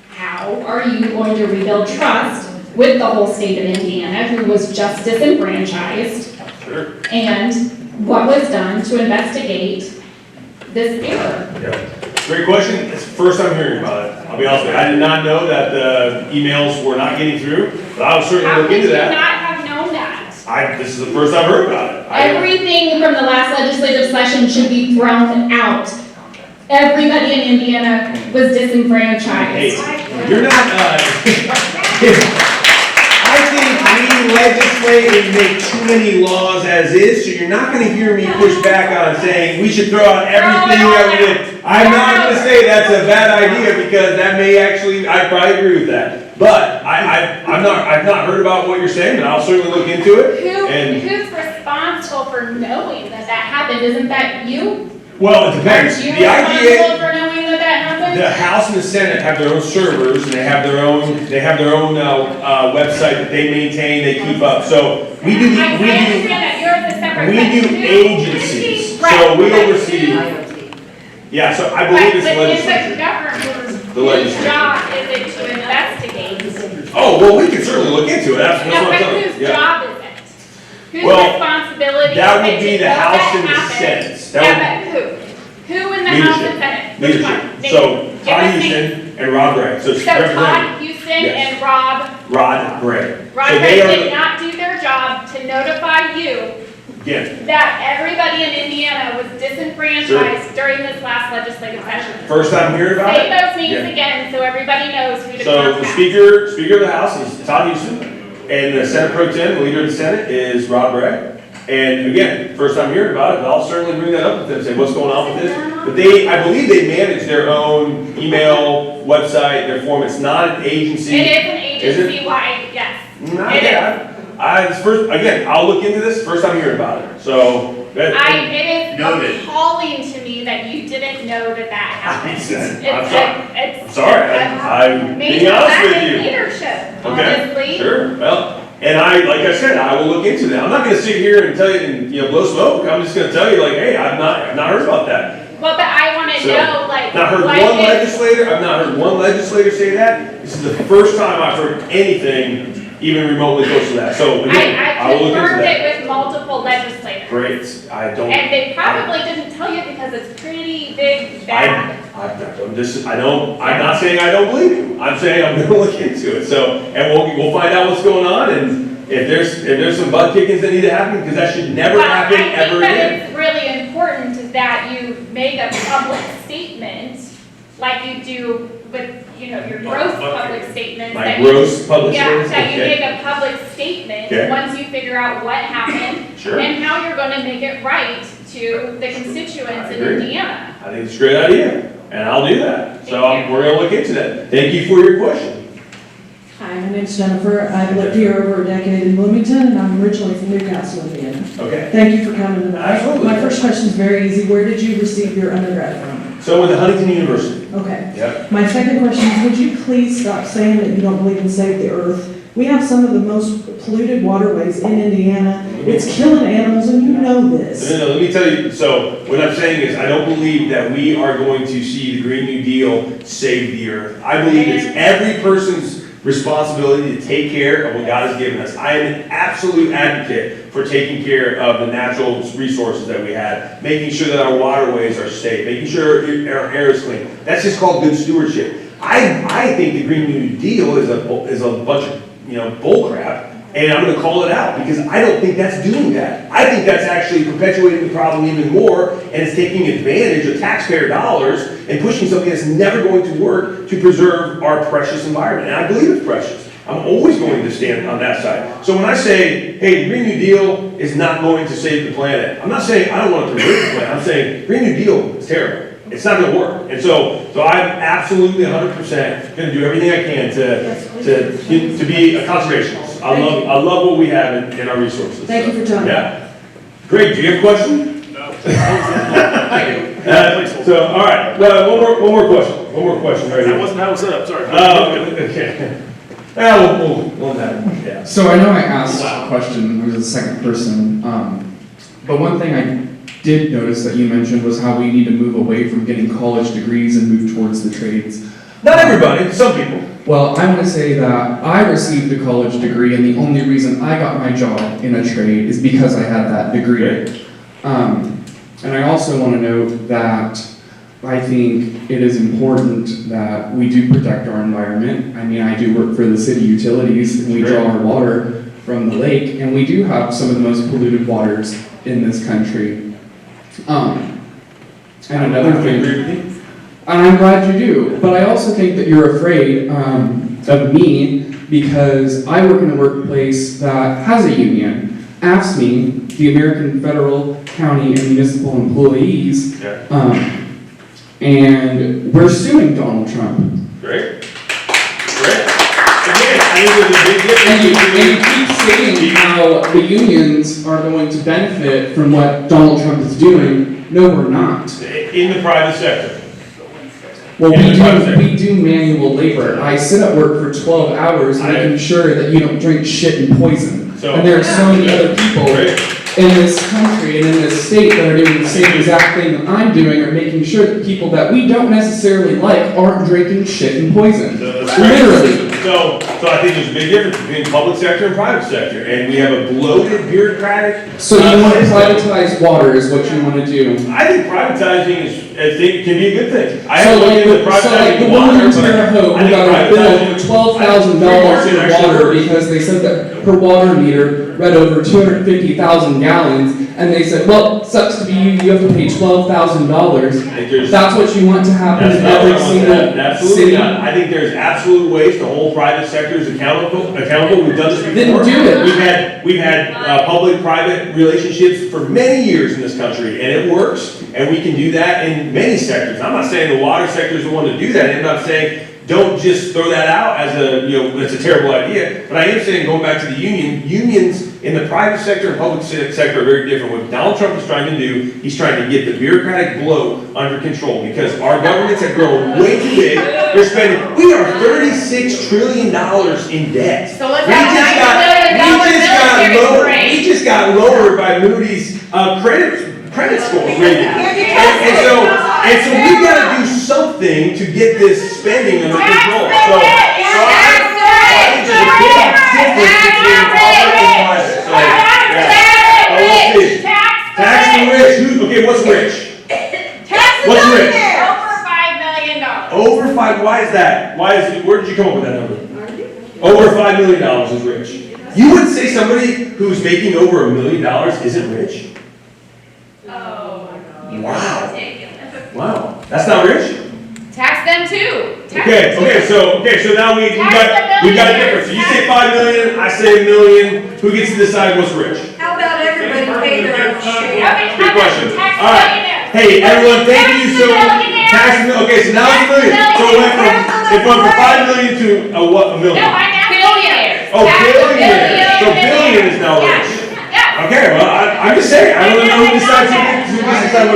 how are you going to rebuild trust with the whole state of Indiana, who was just disenfranchised? Sure. And what was done to investigate this error? Yeah. Great question. It's the first time hearing about it. I'll be honest with you. I did not know that the emails were not getting through, but I will certainly look into that. How could you not have known that? This is the first I've heard about it. Everything from the last legislative session should be thrown out. Everybody in Indiana was disenfranchised. Hey, you're not, I think we legislate and make too many laws as is, so you're not gonna hear me push back on saying we should throw out everything that we did. I'm not gonna say that's a bad idea, because that may actually, I probably agree with that. But I've not heard about what you're saying, and I'll certainly look into it. Who's responsible for knowing that happened? Isn't that you? Well, it depends. Aren't you The responsible IGA, for knowing that happened? the House and the Senate have their own servers, and they have their own website that they maintain, they keep up. So we do agencies. So we oversee. Yeah, so I believe it's legislature. But government the Whose legislature. job is it to investigate? Oh, well, we can certainly look into it, that's No, what I'm but telling you. whose Yeah. job is it? Whose Well, responsibility that is would it be to the know House that and the happened? Senate. That Yeah, but who? Who in the House and Senate? Which Leadership. one? Name- So, give Todd us names. Houston and Rob Gray. So So Todd Houston Yes. and Rob Gray. Rod So Gray they are did the- not do their job to notify you Again, that everybody in Indiana was disenfranchised during this last legislative session. first time hearing about Say it? those names Yeah. again so everybody knows who to So the contact. speaker of the House is Todd Houston, and the Senate Pro Tem, the leader of the Senate, is Rob Gray. And again, first time hearing about it, but I'll certainly bring that up with them, say what's going on with this. But I believe they manage their own email, website, their form. It's not an agency. It is an Is it? agency-wide, yes. Not It yet. Again, I'll look into this, first time hearing about it, so. It is appalling to me that you didn't know that happened. I'm sorry, I'm being honest with you. Leadership, Okay, honestly. sure, well, and like I said, I will look into that. I'm not gonna sit here and tell you and, blow smoke. I'm just gonna tell you like, hey, I've not heard about that. Well, but I wanna So, know, like, I've not heard one legislator say that. This is the first time I've heard anything even remotely close to that. So again, I I will look into confirmed that. it with multiple legislators. Great, I don't. And they probably didn't tell you because it's pretty big, bad. I'm not saying I don't believe you. I'm saying I'm gonna look into it. So, and we'll find out what's going on, and if there's some butt kickings that need to happen, because that should never happen ever But I again. think that it's really important that you make a public statement, like you do with, your gross public statements. My that gross public statements? Yeah, that you Okay. make a public statement Okay. once you figure out what happened Sure. and how you're gonna make it right to the constituents in agree. Indiana. I think it's a great idea, and I'll do that. So we're gonna look into that. Thank you for your question. Hi, my name's Jennifer. I've lived here over a decade in Bloomington, and I'm originally from Newcastle, Indiana. Okay. Thank you for coming tonight. Absolutely. My first question is very easy. Where did you receive your undergrad from? So with the Huntington University. Okay. Yep. My second question is, would you please stop saying that you don't believe in Save the Earth? We have some of the most polluted waterways in Indiana. It's killing animals, and you know this. No, let me tell you, so what I'm saying is, I don't believe that we are going to see the Green New Deal save the earth. I believe it's every person's responsibility to take care of what God has given us. I am an absolute advocate for taking care of the natural resources that we have, making sure that our waterways are safe, making sure our air is clean. That's just called good stewardship. I think the Green New Deal is a bunch of, bull crap. And I'm gonna call it out, because I don't think that's doing that. I think that's actually perpetuating the problem even more, and it's taking advantage of taxpayer dollars and pushing something that's never going to work to preserve our precious environment. And I believe it's precious. I'm always going to stand on that side. So when I say, hey, the Green New Deal is not going to save the planet, I'm not saying I don't want it to preserve the planet. I'm saying Green New Deal is terrible. It's not gonna work. And so I'm absolutely 100% gonna do everything I can to be a conservationist. I love what we have in our resources. Thank you for telling me. Yeah. Great, do you have a question? No. So, all right, one more question right here. That wasn't how it was set up, sorry. Okay. We'll have it, yeah. So I know I asked a question, there was a second person, but one thing I did notice that you mentioned was how we need to move away from getting college degrees and move towards the trades. Not everybody, some people. Well, I want to say that I received a college degree, and the only reason I got my job in a trade is because I had that degree. And I also want to note that I think it is important that we do protect our environment. I mean, I do work for the city utilities, and we draw our water from the lake, and we do have some of the most polluted waters in this country. And another thing, and I'm glad you do, but I also think that you're afraid of me because I work in a workplace that has a union. Ask me, the American Federal, County, and Municipal Employees, and we're suing Donald Trump. Great. Again, I think there's a big difference. And you keep saying how the unions are going to benefit from what Donald Trump is doing. No, we're not. In the private sector. Well, we do manual labor. I sit at work for 12 hours making sure that you don't drink shit and poison. And there are so many other people in this country and in this state that are doing the same exact thing that I'm doing are making sure that people that we don't necessarily like aren't drinking shit and poison. Literally. So I think there's a big difference between public sector and private sector, and we have a bloated bureaucratic. So you want to privatize water is what you want to do? I think privatizing can be a good thing. I So have like, looked into the privatizing woman in water, but Terre Haute I who think got a bill privatizing- for $12,000 for water because they said that her water meter read over 250,000 gallons, and they said, well, sucks to be you, you have to pay $12,000. That's what you want to happen That's in not what every I want to single happen. Absolutely city? not. I think there's absolute ways to hold private sectors accountable. We've done this before. Then do it. We've had public-private relationships for many years in this country, and it works. And we can do that in many sectors. I'm not saying the water sector is the one to do that. I'm not saying don't just throw that out as it's a terrible idea. But I am saying, going back to the unions in the private sector and public sector are very different. What Donald Trump is trying to do, he's trying to get the bureaucratic bloat under control because our governments have grown way too big. They're spending, we are $36 trillion in debt. So let's have we just got lowered by Moody's credit score rating. And so we gotta do something to get this spending under control. So I think there's a big difference between public and private. So, yeah. Let's see. Tax the rich. Okay, what's rich? What's rich? Over $5 million. Over five. Why is that? Where did you come up with that number? Over $5 million is rich. You would say somebody who's making over $1 million isn't rich? Wow, that's not rich? Tax them too. So now we've got a difference. So you say 5 million, I say $1 million. Who gets to decide what's rich? How about everybody pay their own share? Good question. All right. Hey, everyone, thank you so much. Okay, so now it's $1 million. So it went from 5 million to what? $1 million. No, I'm asking billionaires. Oh, billionaires. So billion is now rich. Okay, well, I'm just saying. I don't know who decides what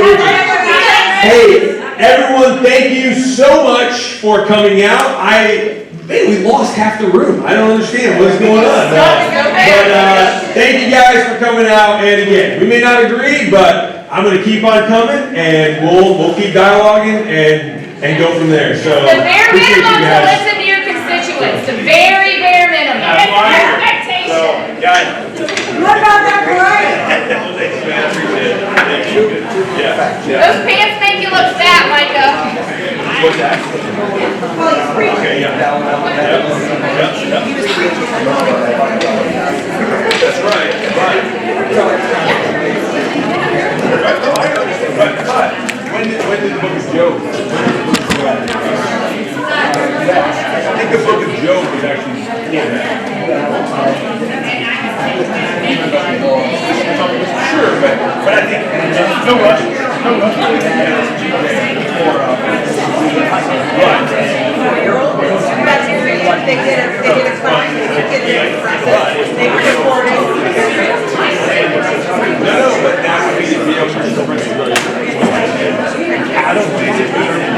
rich is. Hey, everyone, thank you so much for coming out. We lost half the room. I don't understand what's going on. But thank you guys for coming out. And again, we may not agree, but I'm going to keep on coming, and we'll keep dialoguing and go from there. So the bare appreciate minimum you to guys. listen to your constituents. The very bare minimum. That's fine. Expectation. So, guys. What about that parade? Those pants make you look fat, Micah. What's that? Well, he's preaching. Okay, yeah. He was preaching. That's right. But when did the book of Job? I think the book of Job was actually sure, but I think no rush. They did a crime, they did a process, they were reporting. No, but that would be the real I don't think it's better than